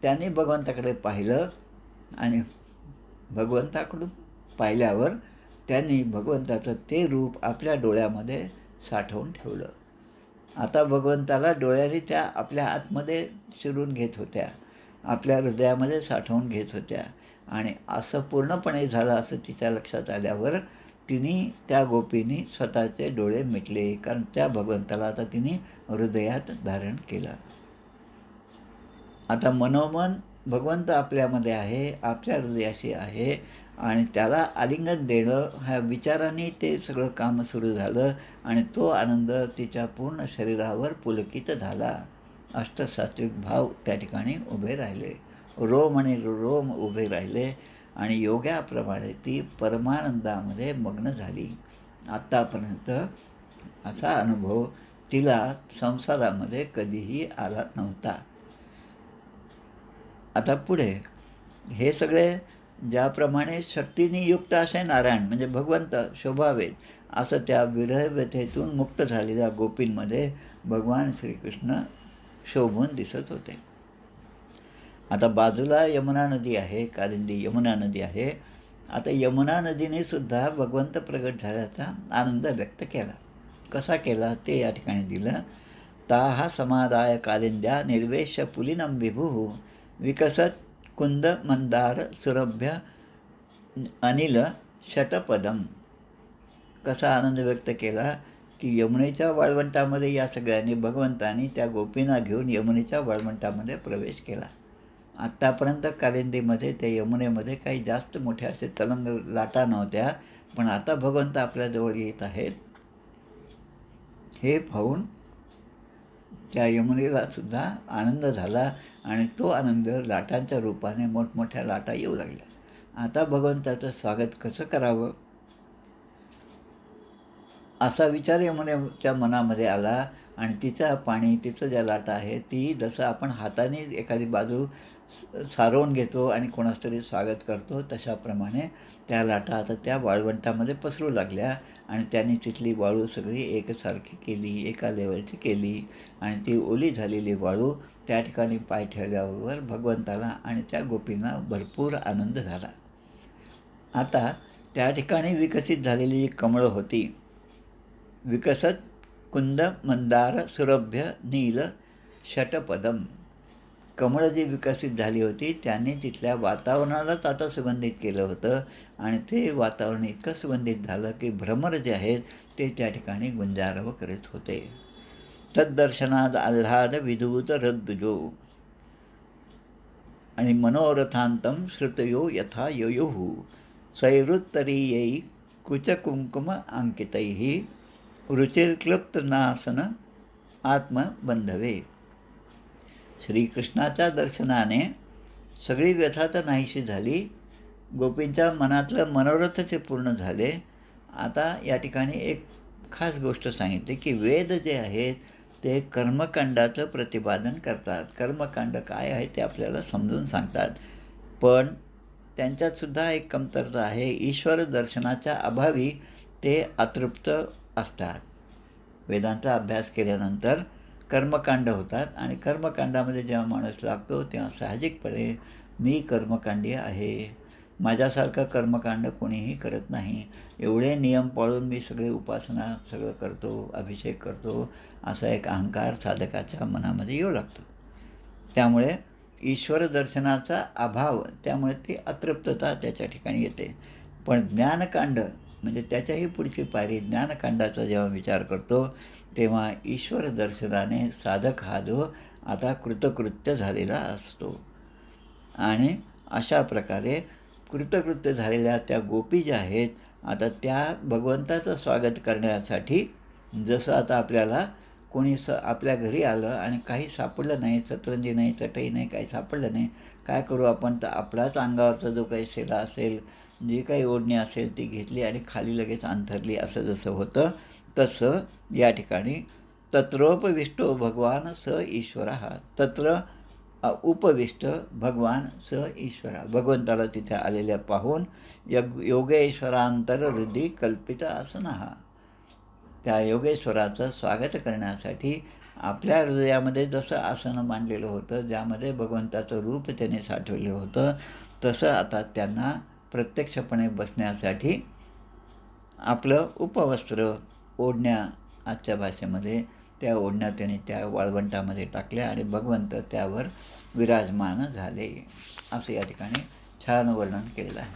त्यांनी भगवंताकडे पाहिलं आणि भगवंताकडून पाहिल्यावर त्यांनी भगवंताचं ते रूप आपल्या डोळ्यामध्ये साठवून ठेवलं. आता भगवंताला डोळ्यांनी त्या आपल्या आतमध्ये शिरून घेत होत्या, आपल्या हृदयामध्ये साठवून घेत होत्या. आणि असं पूर्णपणे झालं असं तिच्या लक्षात आल्यावर त्या गोपींनी स्वतःचे डोळे मिटले, कारण त्या भगवंताला आता तिने हृदयात धारण केलं. आता मनोमन भगवंत आपल्यामध्ये आहे, आपल्या हृदयाशी आहे आणि त्याला आलिंगन देणं ह्या विचाराने ते सगळं काम सुरू झालं आणि तो आनंद तिच्या पूर्ण शरीरावर पुलकित झाला. अष्टसात्विक भाव त्या ठिकाणी उभे राहिले, रोम आणि रोम उभे राहिले आणि योगाप्रमाणे ती परमानंदामध्ये मग्न झाली. आत्तापर्यंत असा अनुभव तिला संसारामध्ये कधीही आला नव्हता. आता पुढे हे सगळे ज्याप्रमाणे शक्तीने युक्त असे नारायण म्हणजे भगवंत शोभावेत, असं त्या विरह व्यथेतून मुक्त झालेल्या गोपींमध्ये भगवान श्रीकृष्ण शोभून दिसत होते. आता बाजूला यमुना नदी आहे, कालिंदी यमुना नदी आहे. आता यमुना नदीने सुद्धा भगवंत प्रगट झाल्याचा आनंद व्यक्त केला. कसा केला ते या ठिकाणी दिलं. ताहा समादाय कालिंद्या निर्वेश पुलिनं विभुः विकसत कुंद मंदार सुरभ्य अनिल षटपदम. कसा आनंद व्यक्त केला की यमुनेच्या वाळवंटामध्ये या सगळ्यांनी भगवंतांनी त्या गोपींना घेऊन यमुनेच्या वाळवंटामध्ये प्रवेश केला. आत्तापर्यंत कालिंदीमध्ये त्या यमुनेमध्ये काही जास्त मोठ्या असे तलंग लाटा नव्हत्या, पण आता भगवंत आपल्याजवळ येत आहेत हे पाहून त्या यमुनेला सुद्धा आनंद झाला आणि तो आनंद लाटांच्या रूपाने मोठमोठ्या लाटा येऊ लागल्या. आता भगवंताचं स्वागत कसं करावं असा विचार यमुनेच्या मनामध्ये आला आणि तिचं पाणी, तिचं ज्या लाटा आहे ती जसं आपण हाताने एखादी बाजू सारवून घेतो आणि कोणाचं तरी स्वागत करतो, तशाप्रमाणे त्या लाटा आता त्या वाळवंटामध्ये पसरू लागल्या आणि त्यांनी तिथली वाळू सगळी एकसारखी केली, एका लेवलची केली आणि ती ओली झालेली वाळू त्या ठिकाणी पाय ठेवल्यावर भगवंताला आणि त्या गोपींना भरपूर आनंद झाला. आता त्या ठिकाणी विकसित झालेली जी कमळं होती, विकसत कुंद मंदार सुरभ्य नील षटपदम, कमळं जी विकसित झाली होती त्यांनी तिथल्या वातावरणालाच आता सुगंधित केलं होतं आणि ते वातावरण इतकं सुगंधित झालं की भ्रमर जे आहेत ते त्या ठिकाणी गुंजारव करीत होते. तद्दर्शनाद आल्हाद विधूत रद्दुजो आणि मनोरथांतम श्रुतयो यथा ययुः सैरुत्तरीयै कुचकुंकुम अंकितैः रुचिर्क्लृप्तनासन आत्मबंधवे. श्रीकृष्णाच्या दर्शनाने सगळी व्यथा तर नाहीशी झाली, गोपींच्या मनातलं मनोरथचे पूर्ण झाले. आता या ठिकाणी एक खास गोष्ट सांगितली की वेद जे आहेत ते कर्मकांडाचं प्रतिपादन करतात. कर्मकांड काय आहे ते आपल्याला समजून सांगतात, पण त्यांच्यातसुद्धा एक कमतरता आहे. ईश्वर दर्शनाच्या अभावी ते अतृप्त असतात. वेदांचा अभ्यास केल्यानंतर कर्मकांड होतात आणि कर्मकांडामध्ये जेव्हा माणूस लागतो तेव्हा साहजिकपणे मी कर्मकांडी आहे. माझ्यासारखं कर्मकांड कोणीही करत नाही. एवढे नियम पाळून मी सगळे उपासना सगळं करतो, अभिषेक करतो, असा एक अहंकार साधकाच्या मनामध्ये येऊ लागतो. त्यामुळे ईश्वर दर्शनाचा अभाव, त्यामुळे ती अतृप्तता त्याच्या ठिकाणी येते. पण ज्ञानकांड म्हणजे त्याच्याही पुढची पायरी ज्ञानकांडाचा जेव्हा विचार करतो, तेव्हा ईश्वर दर्शनाने साधक हा जो आता कृतकृत्य झालेला असतो. आणि अशा प्रकारे कृतकृत्य झालेल्या त्या गोपी ज्या आहेत, आता त्या भगवंताचं स्वागत करण्यासाठी, जसं आता आपल्याला कोणी आपल्या घरी आलं आणि काही सापडलं नाही, सतरंजी नाही, चटई नाही, काही सापडलं नाही, काय करू आपण? तर आपलाच अंगावरचा जो काही शेला असेल, जी काही ओढणी असेल ती घेतली आणि खाली लगेच अंथरली. असं जसं होतं तसं या ठिकाणी तत्रोपविष्टो भगवान स ईश्वर. तत्र उपविष्ट भगवान स ईश्वरा. भगवंताला तिथे आलेल्या पाहून योगेश्वरांतर हृदय कल्पित आसनः. त्या योगेश्वराचं स्वागत करण्यासाठी आपल्या हृदयामध्ये जसं आसन मांडलेलं होतं, ज्यामध्ये भगवंताचं रूप त्याने साठवलेलं होतं, तसं आता त्यांना प्रत्यक्षपणे बसण्यासाठी आपलं उपवस्त्र, ओढण्या, आजच्या भाषेमध्ये त्या ओढण्या त्याने त्या वाळवंटामध्ये टाकल्या आणि भगवंत त्यावर विराजमान झाले, असं या ठिकाणी छान वर्णन केलेलं आहे.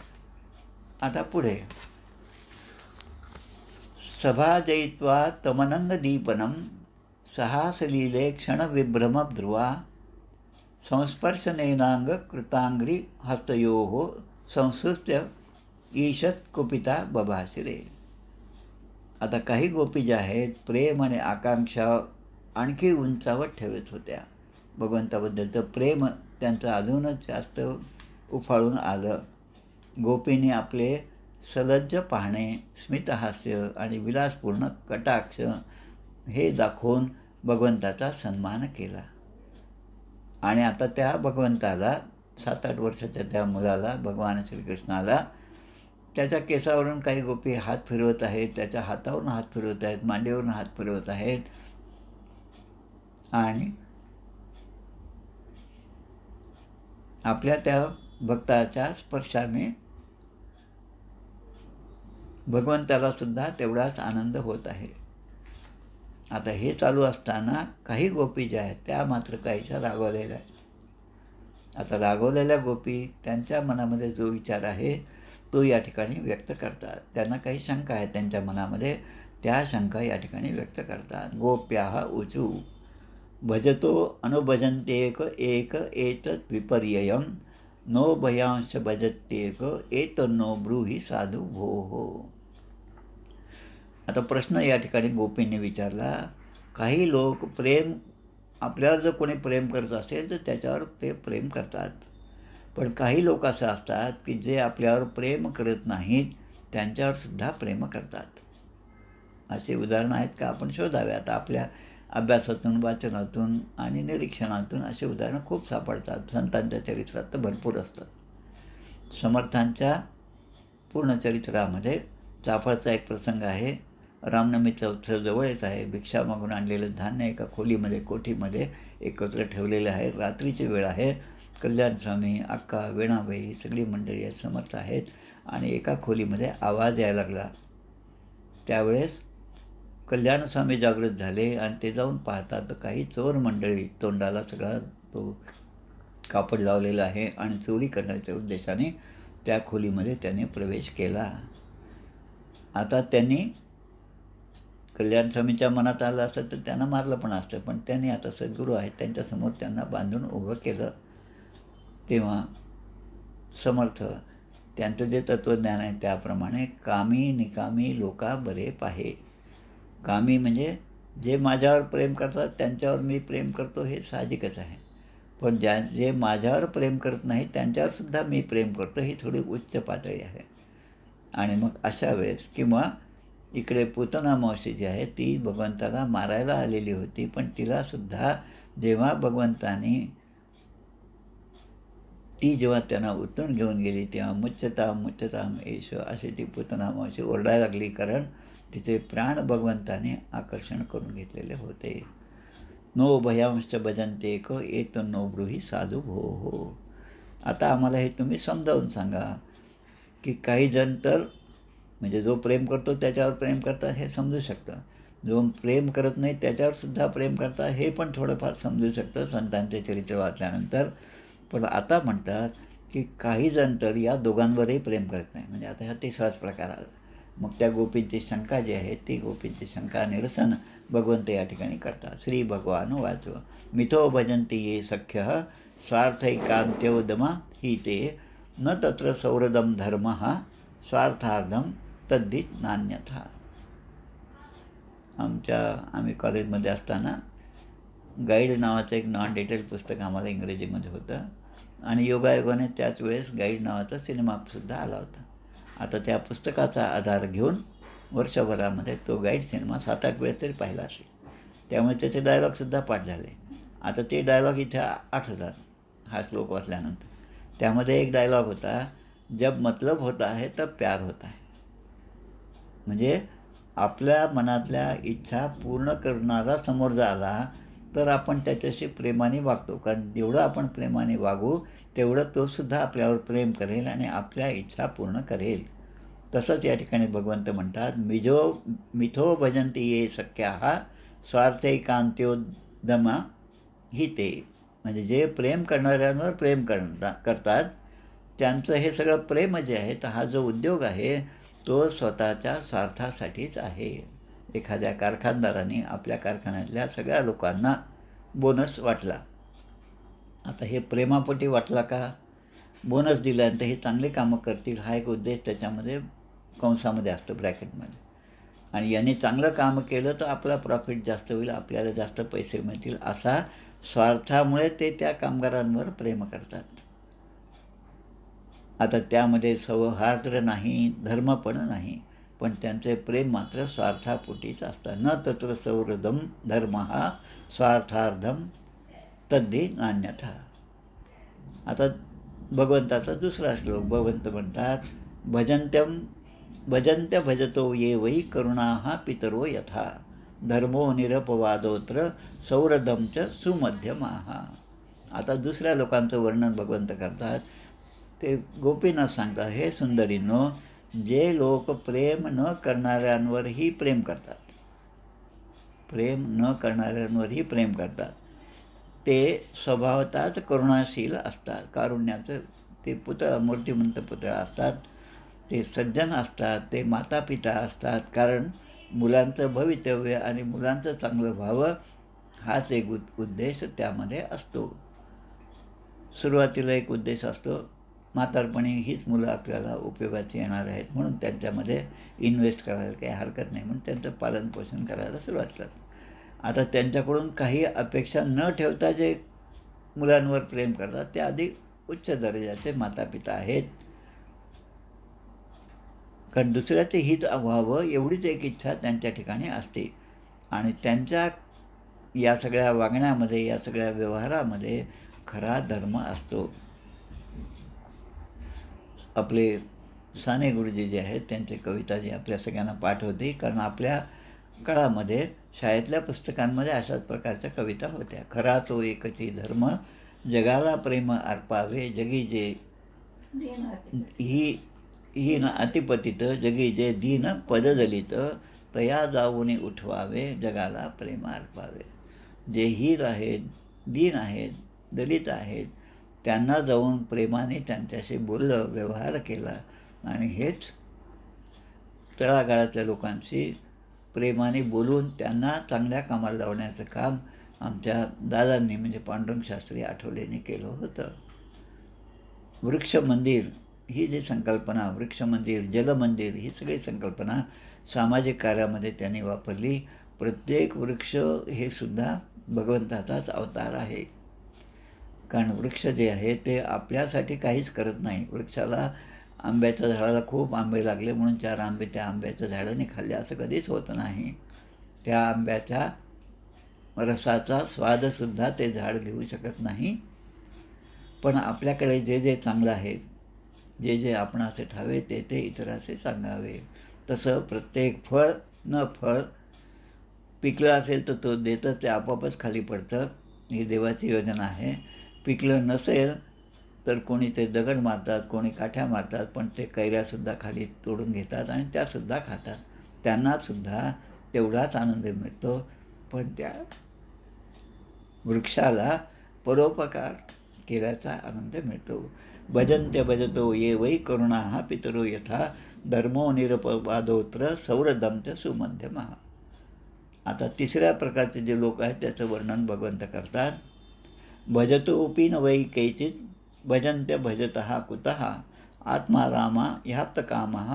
आता पुढे सभा जयित्वा तमनंगदीपनं सहासलीले क्षणविभ्रम ध्रुवा संस्पर्शनेनांग कृतांग्री हस्तयोः संसृत्य ईशत कुपिता बभासिरे. आता काही गोपी ज्या आहेत, प्रेम आणि आकांक्षा आणखी उंचावत ठेवत होत्या भगवंताबद्दलचं प्रेम त्यांचं अजूनच जास्त उफाळून आलं. गोपींनी आपले सलज्ज पाहणे, स्मितहास्य आणि विलासपूर्ण कटाक्ष हे दाखवून भगवंताचा सन्मान केला. आणि आता त्या भगवंताला, 7-8 वर्षाच्या त्या मुलाला, भगवान श्रीकृष्णाला, त्याच्या केसावरून काही गोपी हात फिरवत आहेत, त्याच्या हातावरून हात फिरवत आहेत, मांडीवरून हात फिरवत आहेत. आणि आपल्या त्या भक्ताच्या स्पर्शाने भगवंताला सुद्धा तेवढाच आनंद होत आहे. आता हे चालू असताना काही गोपी ज्या आहेत त्या मात्र काहीशा रागवलेल्या आहेत. आता रागवलेल्या गोपी त्यांच्या मनामध्ये जो विचार आहे तो या ठिकाणी व्यक्त करतात. त्यांना काही शंका आहे त्यांच्या मनामध्ये, त्या शंका या ठिकाणी व्यक्त करतात. गोप्याः ऊचू भजतो अनुभजन्त्येक एक एतत् विपर्ययं नो भयांश भजत्येक एतन्नो ब्रूहि साधू भोः. आता प्रश्न या ठिकाणी गोपींनी विचारला, काही लोक आपल्यावर जर कोणी प्रेम करत असेल तर त्याच्यावर ते प्रेम करतात, पण काही लोक असं असतात की जे आपल्यावर प्रेम करत नाहीत त्यांच्यावरसुद्धा प्रेम करतात. असे उदाहरणं आहेत का? आपण शोधावे. आता आपल्या अभ्यासातून, वाचनातून आणि निरीक्षणातून असे उदाहरणं खूप सापडतात. संतांच्या चरित्रात तर भरपूर असतात. समर्थांच्या पूर्ण चरित्रामध्ये चाफळचा एक प्रसंग आहे. रामनवमीचा उत्सव जवळ येत आहे. भिक्षा मागून आणलेलं धान्य एका खोलीमध्ये, कोठीमध्ये एकत्र ठेवलेलं आहे. रात्रीची वेळ आहे. कल्याणस्वामी, अक्का, वेणाबाई सगळी मंडळी आहेत, समर्थ आहेत. आणि एका खोलीमध्ये आवाज यायला लागला. त्यावेळेस कल्याणस्वामी जागृत झाले आणि ते जाऊन पाहतात तर काही चोर मंडळी, तोंडाला सगळा तो कापड लावलेला आहे आणि चोरी करण्याच्या उद्देशाने त्या खोलीमध्ये त्याने प्रवेश केला. आता त्यांनी, कल्याणस्वामीच्या मनात आलं असतं तर त्यांना मारलं पण असतं, पण त्यांनी आता सद्गुरू आहेत त्यांच्यासमोर त्यांना बांधून उभं केलं. तेव्हा समर्थ त्यांचं जे तत्त्वज्ञान आहे त्याप्रमाणे कामी निकामी लोका बरे पाहे. कामी म्हणजे जे माझ्यावर प्रेम करतात त्यांच्यावर मी प्रेम करतो, हे साहजिकच आहे. पण जे माझ्यावर प्रेम करत नाही त्यांच्यावरसुद्धा मी प्रेम करतो, ही थोडी उच्च पातळी आहे. आणि मग अशा वेळेस, किंवा इकडे पूतना मावशी जी आहे ती भगवंताला मारायला आलेली होती, पण तिलासुद्धा जेव्हा भगवंतानी जेव्हा त्यांना उतरून घेऊन गेली तेव्हा मुच्यताम मुच्यताम एश अशी ती पूतना मावशी ओरडायला लागली, कारण तिचे प्राण भगवंताने आकर्षण करून घेतलेले होते. नो भयांश भजन्ते क एत नो ब्रूहि साधू भोः. आता आम्हाला हे तुम्ही समजावून सांगा की काही जण तर म्हणजे जो प्रेम करतो त्याच्यावर प्रेम करतात हे समजू शकतं, जो प्रेम करत नाही त्याच्यावरसुद्धा प्रेम करतात हे पण थोडंफार समजू शकतं संतांचे चरित्र वाचल्यानंतर. पण आता म्हणतात की काही जण तर या दोघांवरही प्रेम करत नाही. म्हणजे आता हा तिसराच प्रकार आला. मग त्या गोपींची शंका जी आहे ती गोपींची शंका निरसन भगवंत या ठिकाणी करतात. श्री भगवान वाच मिथो भजंती ये सख्य स्वार्थैकांत्योदमा ही ते न तत्र सौहृदम धर्म स्वार्थार्धम तद्धित नान्यथा. आम्ही कॉलेजमध्ये असताना गाईड नावाचं एक नॉन डिटेल पुस्तक आम्हाला इंग्रजीमध्ये होतं आणि योगायोगाने त्याच वेळेस गाईड नावाचा सिनेमासुद्धा आला होता. आता त्या पुस्तकाचा आधार घेऊन वर्षभरामध्ये तो गाईड सिनेमा 7-8 वेळेस तरी पाहिला असेल. त्यामुळे त्याचे डायलॉगसुद्धा पाठ झाले. आता ते डायलॉग इथे आठवतात हा श्लोक वाचल्यानंतर. त्यामध्ये एक डायलॉग होता, जब मतलब होता है तब प्यार होता है. म्हणजे आपल्या मनातल्या इच्छा पूर्ण करणारा समोर जर आला तर आपण त्याच्याशी प्रेमाने वागतो. कारण जेवढं आपण प्रेमाने वागू तेवढं तोसुद्धा आपल्यावर प्रेम करेल आणि आपल्या इच्छा पूर्ण करेल. तसंच या ठिकाणी भगवंत म्हणतात मिथो भजंती ये सख्याः स्वार्थैकांत्योदमा ही ते. म्हणजे जे प्रेम करणाऱ्यांवर प्रेम करतात त्यांचं हे सगळं प्रेम जे आहे तर हा जो उद्योग आहे तो स्वतःच्या स्वार्थासाठीच आहे. एखाद्या कारखानदाराने आपल्या कारखान्यातल्या सगळ्या लोकांना बोनस वाटला. आता हे प्रेमापोटी वाटला का? बोनस दिल्यानंतर हे चांगले कामं करतील हा एक उद्देश त्याच्यामध्ये कंसामध्ये असतो, ब्रॅकेटमध्ये. आणि याने चांगलं काम केलं तर आपला प्रॉफिट जास्त होईल, आपल्याला जास्त पैसे मिळतील, असा स्वार्थामुळे ते त्या कामगारांवर प्रेम करतात. आता त्यामध्ये सौहार्द्र नाही, धर्म पण नाही, पण त्यांचे प्रेम मात्र स्वार्थापोटीच असतात. न तत्र सौहृदम धर्म स्वार्थार्धम तद्धी नान्यथा. आता भगवंताचा दुसरा श्लोक भगवंत म्हणतात, भजंत्य भजतो ये वै करुणा पितरो यथा धर्मो निरपवादोत्र सौहृदमच सुमध्यमाः. आता दुसऱ्या लोकांचं वर्णन भगवंत करतात. ते गोपीनाथ सांगतात, हे सुंदरीनो, जे लोक प्रेम न करणाऱ्यांवरही प्रेम करतात, प्रेम न करणाऱ्यांवरही प्रेम करतात, ते स्वभावतःच करुणाशील असतात. कारुण्याचं ते पुतळा, मूर्तिमंत पुतळा असतात, ते सज्जन असतात, ते मातापिता असतात. कारण मुलांचं भवितव्य आणि मुलांचं चांगलं व्हावं हाच एक उद्देश त्यामध्ये असतो. सुरुवातीला एक उद्देश असतो, म्हातारपणी हीच मुलं आपल्याला उपयोगाची येणार आहेत म्हणून त्यांच्यामध्ये इन्व्हेस्ट करायला काही हरकत नाही म्हणून त्यांचं पालनपोषण करायला सुरुवात करतात. आता त्यांच्याकडून काही अपेक्षा न ठेवता जे मुलांवर प्रेम करतात ते अधिक उच्च दर्जाचे मातापिता आहेत. कारण दुसऱ्याचे हित व्हावं एवढीच एक इच्छा त्यांच्या ठिकाणी असते. आणि त्यांच्या या सगळ्या वागण्यामध्ये, या सगळ्या व्यवहारामध्ये खरा धर्म असतो. आपले साने गुरुजी जे आहेत त्यांची कविता जी आपल्या सगळ्यांना पाठ होती, कारण आपल्या काळामध्ये शाळेतल्या पुस्तकांमध्ये अशाच प्रकारच्या कविता होत्या. खरा तो एकची धर्म जगाला प्रेम अर्पावे, जगी जे ही न अतिपतित, जगी जे दीन पददलित, तया जाऊन उठवावे, जगाला प्रेम अर्पावे. जे हीर आहेत, दीन आहेत, दलित आहेत, त्यांना जाऊन प्रेमाने त्यांच्याशी बोललं, व्यवहार केला आणि हेच तळागाळातल्या लोकांशी प्रेमाने बोलून त्यांना चांगल्या कामाला लावण्याचं काम आमच्या दादांनी म्हणजे पांडुरंग शास्त्री आठवलेंनी केलं होतं. वृक्षमंदिर ही जी संकल्पना, वृक्षमंदिर, जलमंदिर ही सगळी संकल्पना सामाजिक कार्यामध्ये त्यांनी वापरली. प्रत्येक वृक्ष हे सुद्धा भगवंताचाच अवतार आहे. कारण वृक्ष जे आहे ते आपल्यासाठी काहीच करत नाही. वृक्षाला आंब्याच्या झाडाला खूप आंबे लागले म्हणून 4 आंबे त्या आंब्याच्या झाडाने खाल्ले असं कधीच होत नाही. त्या आंब्याच्या रसाचा स्वादसुद्धा ते झाड घेऊ शकत नाही. पण आपल्याकडे जे जे चांगलं आहे, जे जे आपणाचे ठावे ते ते इतराचे सांगावे. तसं प्रत्येक फळ पिकलं असेल तर तो देतं ते आपोआपच खाली पडतं. ही देवाची योजना आहे. पिकलं नसेल तर कोणी ते दगड मारतात, कोणी काठ्या मारतात, पण ते कैऱ्यासुद्धा खाली तोडून घेतात आणि त्यासुद्धा खातात. त्यांनासुद्धा तेवढाच आनंद मिळतो. पण त्या वृक्षाला परोपकार केल्याचा आनंद मिळतो. भजन्त्य भजतो ये वै करुणाः पितरो यथा धर्मो निरपवादोत्र सौरदंत्य सुमध्यमः. आता तिसऱ्या प्रकारचे जे लोक आहेत त्याचं वर्णन भगवंत करतात. भजतोपि न वै कैचित् भजन्त्य भजतः कुतः आत्मा रामा ह्याप्त कामः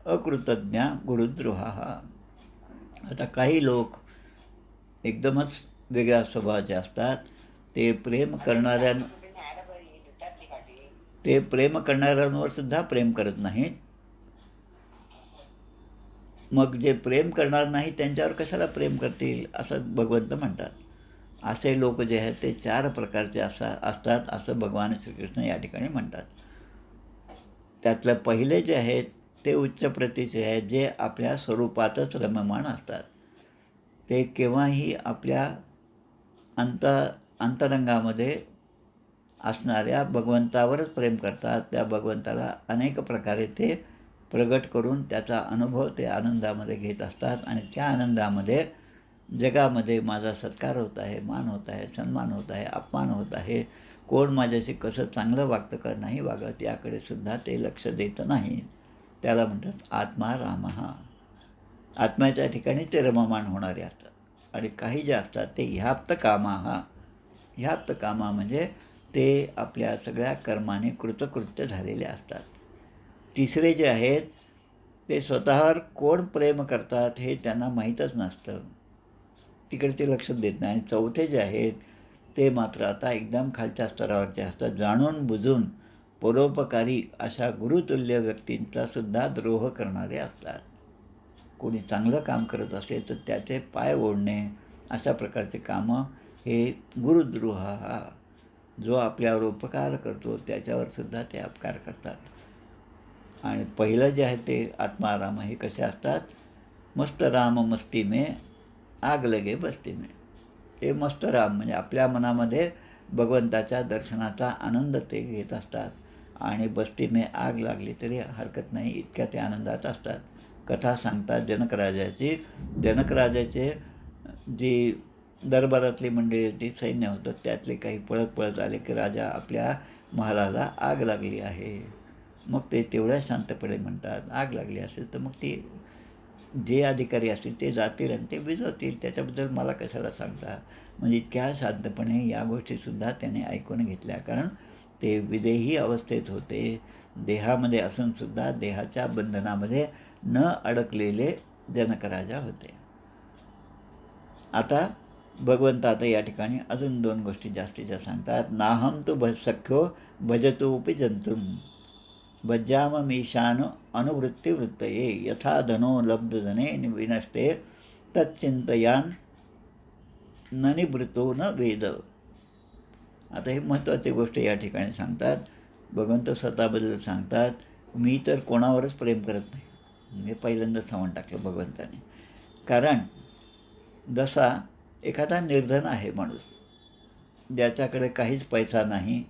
अकृतज्ञा गुरुद्रोहाः. आता काही लोक एकदमच वेगळ्या स्वभावाचे असतात. ते प्रेम करणाऱ्यांवर सुद्धा प्रेम करत नाहीत. मग जे प्रेम करणार नाही त्यांच्यावर कशाला प्रेम करतील असं भगवंत म्हणतात. असे लोक जे आहेत ते 4 प्रकारचे असतात असं भगवान श्रीकृष्ण या ठिकाणी म्हणतात. त्यातलं पहिले जे आहेत ते उच्च प्रतीचे आहेत, जे आपल्या स्वरूपातच रममाण असतात. ते केव्हाही आपल्या अंतरंगामध्ये असणाऱ्या भगवंतावरच प्रेम करतात. त्या भगवंताला अनेक प्रकारे ते प्रगट करून त्याचा अनुभव ते आनंदामध्ये घेत असतात आणि त्या आनंदामध्ये जगामध्ये माझा सत्कार होत आहे, मान होत आहे, सन्मान होत आहे, अपमान होत आहे, कोण माझ्याशी कसं चांगलं वागतं का नाही वागत याकडे सुद्धा ते लक्ष देत नाही. त्याला म्हणतात आत्मा रामः. आत्म्याच्या ठिकाणी ते रममाण होणारे असतात. आणि काही जे असतात ते ह्याप्त कामाः. ह्याप्त कामा म्हणजे ते आपल्या सगळ्या कर्माने कृतकृत्य झालेले असतात. तिसरे जे आहेत ते स्वतःवर कोण प्रेम करतात हे त्यांना माहीतच नसतं, तिकडे ते लक्ष देत नाही. आणि चौथे जे आहेत ते मात्र आता एकदम खालच्या स्तरावरचे असतात. जाणून बुजून परोपकारी अशा गुरुतुल्य व्यक्तींचा सुद्धा द्रोह करणारे असतात. कोणी चांगलं काम करत असेल तर त्याचे पाय ओढणे अशा प्रकारचे कामं हे गुरुद्रोह हा. जो आपल्यावर उपकार करतो त्याच्यावर सुद्धा ते अपकार करतात. आणि पहिलं जे आहे ते आत्माराम हे कसे असतात, मस्त राम मस्ती में आग लगे बस्ती में. ते मस्त राम म्हणजे आपल्या मनामध्ये भगवंताच्या दर्शनाचा आनंद ते घेत असतात आणि बस्ती में आग लागली तरी हरकत नाही इतक्या ते आनंदात असतात. कथा सांगतात जनकराजाची. जनकराजाचे जी दरबारातली मंडळी होती, सैन्य होतं, त्यातले काही पळत पळत आले की राजा आपल्या महालाला आग लागली आहे. मग ते तेवढ्या शांतपणे म्हणतात आग लागली असेल तर मग ते जे अधिकारी असतील ते जातील आणि ते विझवतील, त्याच्याबद्दल मला कशाला सांगता. म्हणजे इतक्या शांतपणे या गोष्टीसुद्धा त्याने ऐकून घेतल्या, कारण ते विदेही अवस्थेत होते. देहामध्ये असूनसुद्धा देहाच्या बंधनामध्ये न अडकलेले जनकराजा होते. आता भगवंत आता या ठिकाणी अजून 2 गोष्टी जास्तीच्या सांगतात. नाहम तु सख्यो भजतोपि जंतुम भज्याममीशान अनुवृत्तिवृत्तये यथा धनो लब्धधने विनष्टे तच्चिंतयान न निवृत्तो न वेद. आता ही महत्त्वाची गोष्ट या ठिकाणी सांगतात. भगवंत स्वतःबद्दल सांगतात, मी तर कोणावरच प्रेम करत नाही. हे पहिल्यांदाच सांगून टाकलं भगवंताने. कारण जसा एखादा निर्धन आहे माणूस, ज्याच्याकडे काहीच पैसा नाही,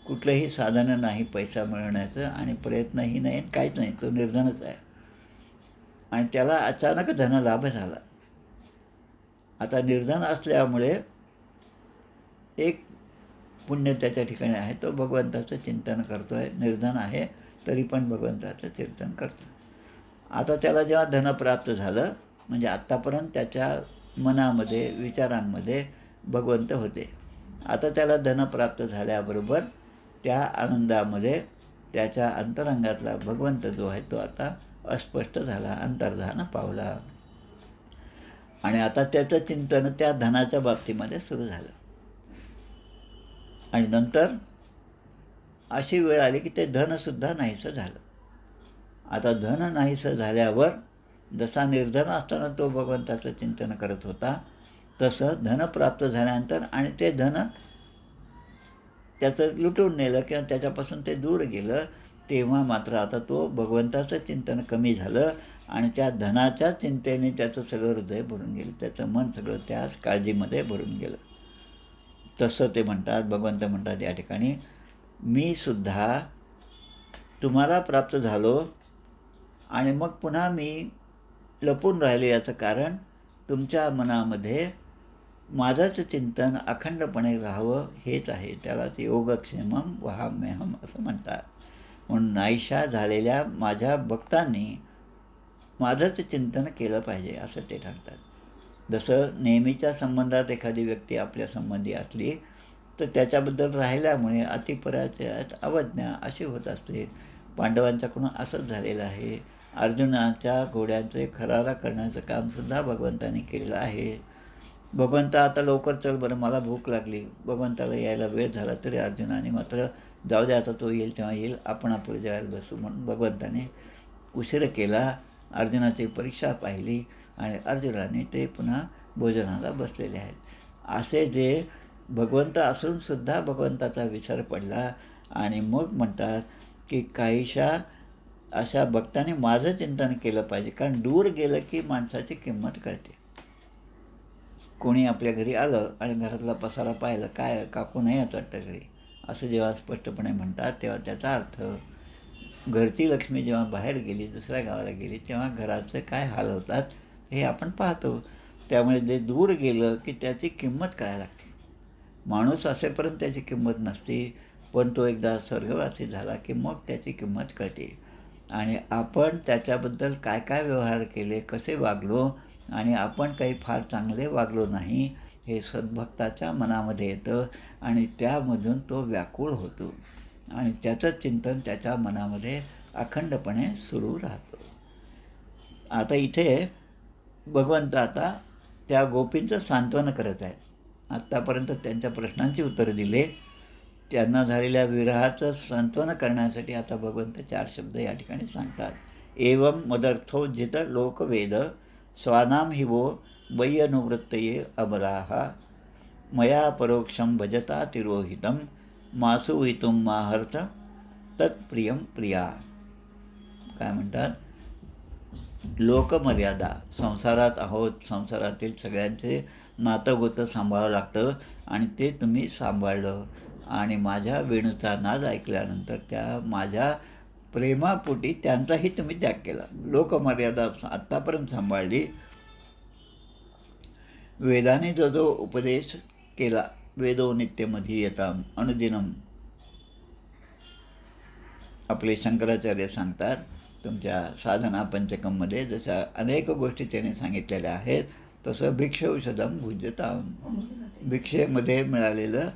कुठलंही साधन नाही पैसा मिळवण्याचं आणि प्रयत्नही नाही, काहीच नाही, तो निर्धनच आहे. आणि त्याला अचानक धनलाभ झाला. आता निर्धन असल्यामुळे एक पुण्य त्याच्या ठिकाणी आहे, तो भगवंताचं चिंतन करतो आहे. निर्धन आहे तरी पण भगवंताचं चिंतन करतो. आता त्याला जेव्हा धन प्राप्त झालं, म्हणजे आत्तापर्यंत त्याच्या मनामध्ये विचारांमध्ये भगवंत होते. आता त्याला धन प्राप्त झाल्याबरोबर त्या आनंदामध्ये त्याच्या अंतरंगातला भगवंत जो आहे तो आता अस्पष्ट झाला, अंतर्धान पावला. आणि आता त्याचं चिंतन त्या धनाच्या बाबतीमध्ये सुरू झालं. आणि नंतर अशी वेळ आली की ते धनसुद्धा नाहीसं झालं. आता धन नाहीसं झाल्यावर जसा निर्धन असताना तो भगवंताचं चिंतन करत होता, तसं धन प्राप्त झाल्यानंतर आणि ते धन त्याचं लुटून नेलं किंवा त्याच्यापासून ते दूर गेलं, तेव्हा मात्र आता तो भगवंताचं चिंतन कमी झालं आणि त्या धनाच्या चिंतेने त्याचं सगळं हृदय भरून गेलं, त्याचं मन सगळं त्याच काळजीमध्ये भरून गेलं. तसं ते म्हणतात, भगवंत म्हणतात या ठिकाणी, मी सुद्धा तुम्हाला प्राप्त झालो आणि मग पुन्हा मी लपून राहिले. याचं कारण तुमच्या मनामध्ये माझंच चिंतन अखंडपणे राहावं हेच आहे. त्यालाच योगक्षेमम वहाम्यहम असं म्हणतात. म्हणून नाहीशा झालेल्या माझ्या भक्तांनी माझंच चिंतन केलं पाहिजे असं ते सांगतात. जसं नेहमीच्या संबंधात एखादी व्यक्ती आपल्या संबंधी असली तर त्याच्याबद्दल राहिल्यामुळे अतिपराजयात अवज्ञा अशी होत असते. पांडवांच्याकडून असंच झालेलं आहे. अर्जुनाच्या घोड्यांचे खरारा करण्याचं कामसुद्धा भगवंतानी केलेलं आहे. भगवंत आता लवकर चल बरं, मला भूक लागली. भगवंताला यायला वेळ झाला तरी अर्जुनाने मात्र जाऊ दे, आता तो येईल तेव्हा येईल, आपण आपलं जेवायला बसू म्हणून भगवंताने उशीर केला. अर्जुनाची परीक्षा पाहिली आणि अर्जुनाने ते पुन्हा भोजनाला बसलेले आहेत. असे जे भगवंत असूनसुद्धा भगवंताचा विसर पडला आणि मग म्हणतात की काहीशा अशा भक्तांनी माझं चिंतन केलं पाहिजे. कारण दूर गेलं की माणसाची किंमत कळते. कोणी आपल्या घरी आलं आणि घरातला पसारा पाहिलं, काय काकू नाही येत वाटतं घरी, असं जेव्हा स्पष्टपणे म्हणतात तेव्हा त्याचा अर्थ घरची लक्ष्मी जेव्हा बाहेर गेली, दुसऱ्या गावाला गेली, तेव्हा घराचे काय हाल होतात हे आपण पाहतो. त्यामुळे जे दूर गेलं की त्याची किंमत कळायला लागते. माणूस असेपर्यंत त्याची किंमत नसते, पण तो एकदा स्वर्गवासी झाला की मग त्याची किंमत कळते. आणि आपण त्याच्याबद्दल काय काय व्यवहार केले, कसे वागलो आणि आपण काही फार चांगले वागलो नाही हे सद्भक्ताच्या मनामध्ये येतं आणि त्यामधून तो व्याकुळ होतो आणि त्याचं चिंतन त्याच्या मनामध्ये अखंडपणे सुरू राहतो. आता इथे भगवंत आता त्या गोपींचं सांत्वन करत आहेत. आत्तापर्यंत त्यांच्या प्रश्नांची उत्तरं दिले. त्यांना झालेल्या विरहाचं सांत्वन करण्यासाठी आता भगवंत 4 शब्द या ठिकाणी सांगतात. एवं मदर्थोज्झित लोकवेद स्वानाम हिवो वय्यनुवृत्तये अमराः मया परोक्षं भजता तिरोहितं मासुवितुं माहर्थ तत्प्रियं प्रिया. काय म्हणतात? लोकमर्यादा, संसारात आहोत, संसारातील सगळ्यांचे नातं सांभाळावं लागतं आणि ते तुम्ही सांभाळलं आणि माझ्या वेणूचा नाद ऐकल्यानंतर त्या माझ्या प्रेमापोटी त्यांचाही तुम्ही त्याग केला. लोकमर्यादा आत्तापर्यंत सांभाळली. वेदाने जो जो उपदेश केला, वेदो नित्यमधीयताम अनुदिनम, आपले शंकराचार्य सांगतात तुमच्या साधना पंचकममध्ये जशा अनेक गोष्टी त्याने सांगितलेल्या आहेत, तसं भिक्षौषधम भुज्यताम, भिक्षेमध्ये मिळालेलं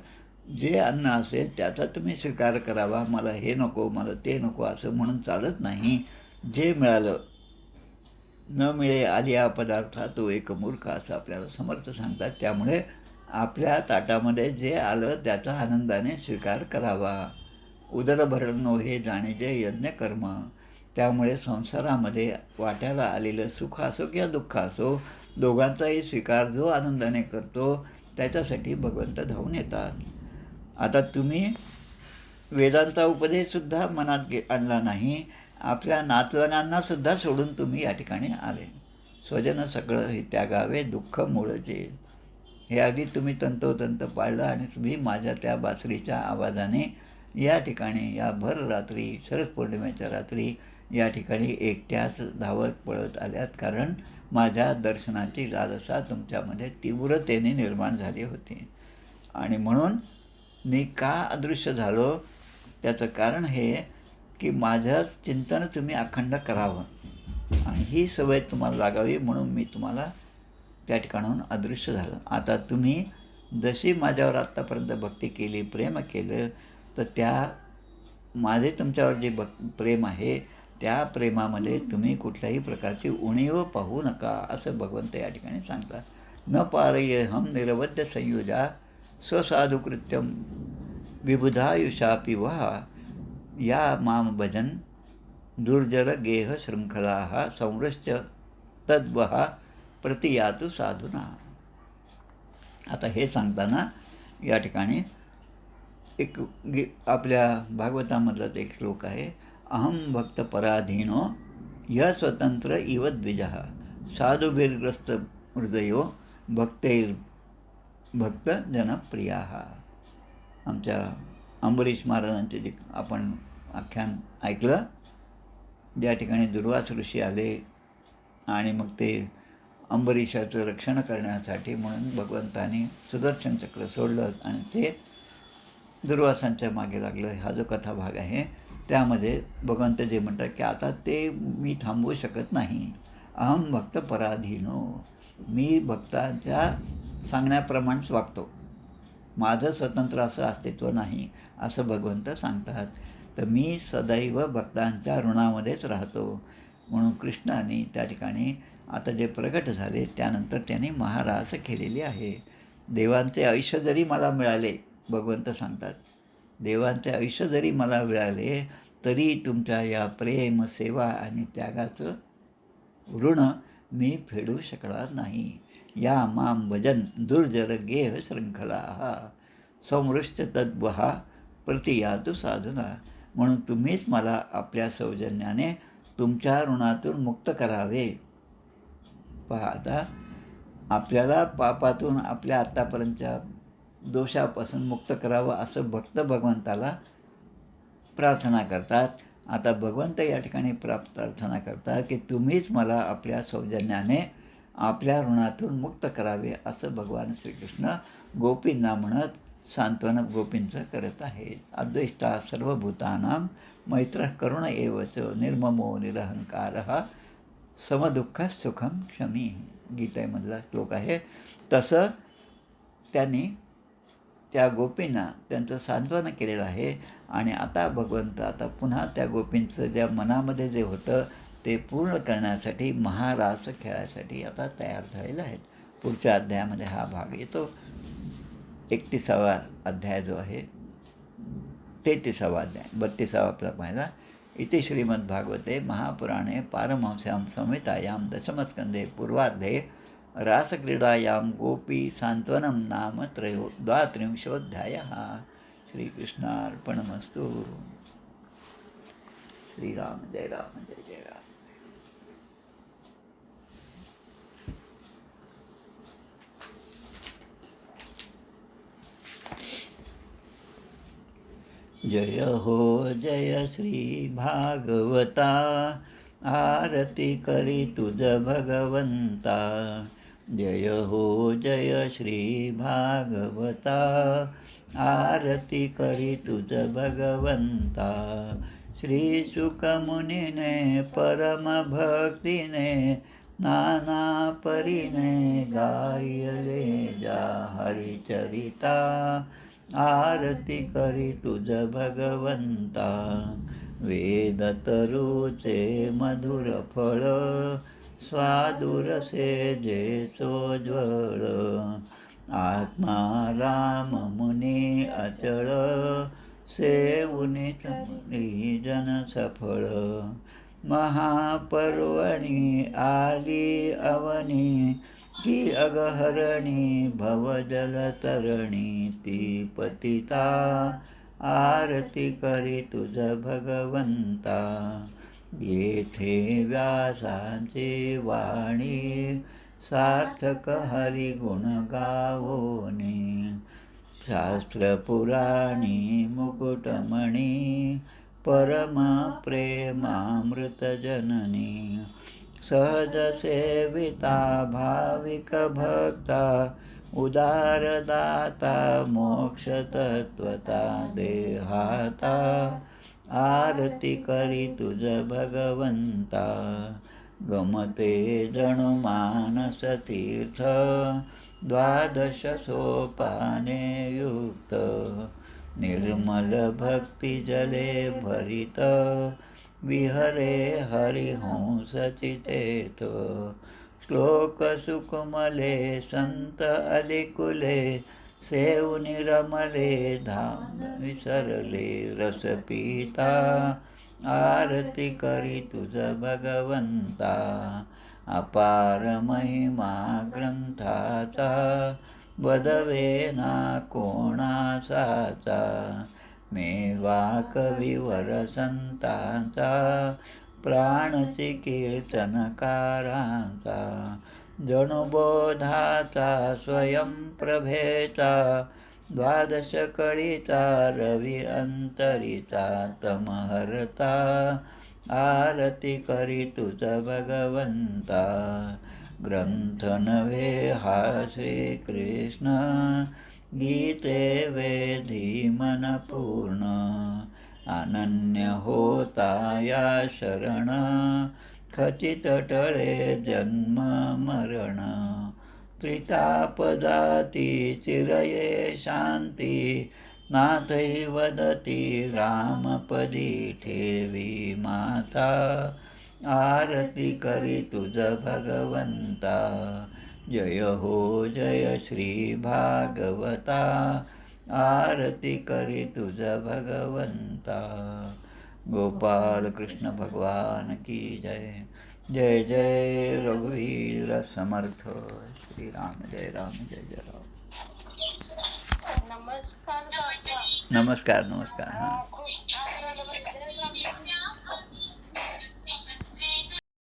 जे अन्न असेल त्याचा तुम्ही स्वीकार करावा. मला हे नको, मला ते नको असं म्हणून चालत नाही. जे मिळालं, न मिळे आलिया पदार्था तो एक मूर्ख असं आपल्याला समर्थ सांगतात. त्यामुळे आपल्या ताटामध्ये जे आलं त्याचा आनंदाने स्वीकार करावा. उदरभरणो हे जाणीचे यज्ञकर्म. त्यामुळे संसारामध्ये वाट्याला आलेलं सुख असो किंवा दुःख असो, दोघांचाही स्वीकार जो आनंदाने करतो त्याच्यासाठी भगवंत धावून येतात. आता तुम्ही वेदांचा उपदेशसुद्धा मनात आणला नाही. आपल्या नातलगांनासुद्धा सोडून तुम्ही या ठिकाणी आले. स्वजन सगळं हे त्यागावे दुःख मूळचे, हे आधी तुम्ही तंतोतंत पाळलं आणि तुम्ही माझ्या त्या बासरीच्या आवाजाने या ठिकाणी या भर रात्री, शरद पौर्णिमेच्या रात्री या ठिकाणी एकट्याच धावत पळत आल्यात. कारण माझ्या दर्शनाची लालसा तुमच्यामध्ये तीव्रतेने निर्माण झाली होती आणि म्हणून मी का अदृश्य झालो त्याचं कारण हे की माझं चिंतन तुम्ही अखंड करावं आणि ही सवय तुम्हाला लागावी म्हणून मी तुम्हाला त्या ठिकाणाहून अदृश्य झालं. आता तुम्ही जशी माझ्यावर आत्तापर्यंत भक्ती केली, प्रेम केलं, तर त्या माझे तुमच्यावर जे प्रेम आहे त्या प्रेमामध्ये तुम्ही कुठल्याही प्रकारची उणीव पाहू नका असं भगवंत या ठिकाणी सांगतात. न पारयेहम निरवध्य संयुजा स्वसाधुकृत्यम विबुधायुषापि वहा या माम भजन दुर्जर गेह शृंखला संवृश्च तद्वहा प्रतियातु साधुना. आता हे सांगताना या ठिकाणी एक आपल्या भागवतामधलाच एक श्लोक आहे. अहम भक्त पराधीनो य स्वतंत्र इव द्विजः साधुभिर्ग्रस्त हृदयो भक्त जनप्रिया. आमच्या अंबरीश महाराजांचे जे आपण आख्यान ऐकलं, ज्या ठिकाणी दुर्वास ऋषी आले आणि मग ते अंबरीशाचं रक्षण करण्यासाठी म्हणून भगवंतानी सुदर्शन चक्र सोडलं आणि ते दुर्वासांच्या मागे लागलं. हा जो कथाभाग आहे त्यामध्ये भगवंत जे म्हणतात की आता ते मी थांबवू शकत नाही. अहम भक्त पराधीनो, मी भक्तांच्या सांगण्याप्रमाणेच वागतो, माझं स्वतंत्र असं अस्तित्व नाही असं भगवंत सांगतात. तर मी सदैव भक्तांच्या ऋणामध्येच राहतो. म्हणून कृष्णाने त्या ठिकाणी आता जे प्रगट झाले त्यानंतर त्यांनी महारास केलेली आहे. देवांचे आयुष्य जरी मला मिळाले, भगवंत सांगतात, देवांचे आयुष्य जरी मला मिळाले तरी तुमच्या या प्रेम, सेवा आणि त्यागाचं ऋण मी फेडू शकणार नाही. या माम भजन दुर्जर गेह शृंखला संवृष्ट तद्वहा प्रतियातु साधना. म्हणून तुम्हीच मला आपल्या सौजन्याने तुमच्या ऋणातून मुक्त करावे. पहा, आता आपल्याला पापातून आपल्या आत्तापर्यंतच्या दोषापासून मुक्त करावं असं भक्त भगवंताला प्रार्थना करतात. आता भगवंत या ठिकाणी प्रार्थना करतात की तुम्हीच मला आपल्या सौजन्याने आपल्या ऋणातून मुक्त करावे असं भगवान श्रीकृष्ण गोपींना म्हणत सांत्वन गोपींचं करत आहेत. अद्वेष्टा सर्वभूतानां मैत्रः करुण एवच निर्ममो निरहंकारः समदुःख सुखम क्षमी, गीतेमधला श्लोक आहे. तसं त्यांनी त्या गोपींना त्यांचं सांत्वन केलेलं आहे. आणि आता भगवंत आता पुन्हा त्या गोपींचं ज्या मनामध्ये जे होतं ते पूर्ण करण्यासाठी महारास खेळायसाठी आता तयार झालेले आहेत. पुढच्या अध्यायामध्ये हा भाग येतो. 31वा अध्याय जो आहे, 33वा अध्याय, 32वा आपला पाहिला. इति श्रीमद्भागवते महापुराणे पारमहंस्यां संहितायां दशमस्कंदे पूर्वार्धे रासक्रीडायां गोपी सांत्वनं नाम 32. श्रीकृष्णार्पणमस्तु. श्रीराम जय राम जय जय राम. जय हो जय श्री भागवता, आरती करी तुझ भगवंता. जय हो जय श्री भागवता, आरती करी तुझ भगवंता. श्री शुकमुनीने परम भक्तीने नाना परीने गायले जा हरिचरिता. आरती करी तुझ भगवंता. वेद तरुचे मधुर फळ, स्वादुरसे जे सोज्वळ. आत्मा राम मुनी अचळ, सेवुनी जन सफळ. महापर्वणी आली अवनी, की अगहरणी भवजलतरणी. ती पतिता आरती करी तुझ भगवंता. येथे व्यासांची वाणी, सार्थक हरिगुण गावोनी. शास्त्र पुराणी मुकुटमणी, परम प्रेमामृत जननी. सहज सेविता भाविक भक्ता, उदारदाता मोक्ष तत्वता देहाता. आरती करी तुझ भगवंता. गमते जणु मानस तीर्थ, 12 सोपाने युक्त. निर्मल भक्ती जले भरित, विहरे हरिहंस चितेत. श्लोक सुकुमले संत अलिकुले, सेवुनि रमले धाम विसरले रस पिता. आरती करी तुझ भगवंता. अपार महिमा ग्रंथाचा, बदवे ना कोणासाचा. मेवा कविवर संतांचा, प्राणची कीर्तनकारांचा. जणू बोधाचा स्वयंप्रभेचा, द्वादश कळीचा रवी अंतरीचा तमहरता आरती करी तुझ भगवंता ग्रंथ नव्हे हा श्रीकृष्ण गीते वेधी मन पूर्ण अनन्य होता या शरण खचित टळे जन्म मरण त्रिताप जाती चिरये शांती नाथै वदती रामपदी ठेवी माता आरती करी तुझ भगवंता जय हो जय श्री भागवता आरती करी तुझ भगवंता गोपाल कृष्ण भगवान की जय जय जय रघुवीर समर्थ श्री राम जय जय राम. नमस्कार बाबा. नमस्कार नमस्कार. हां खूप छान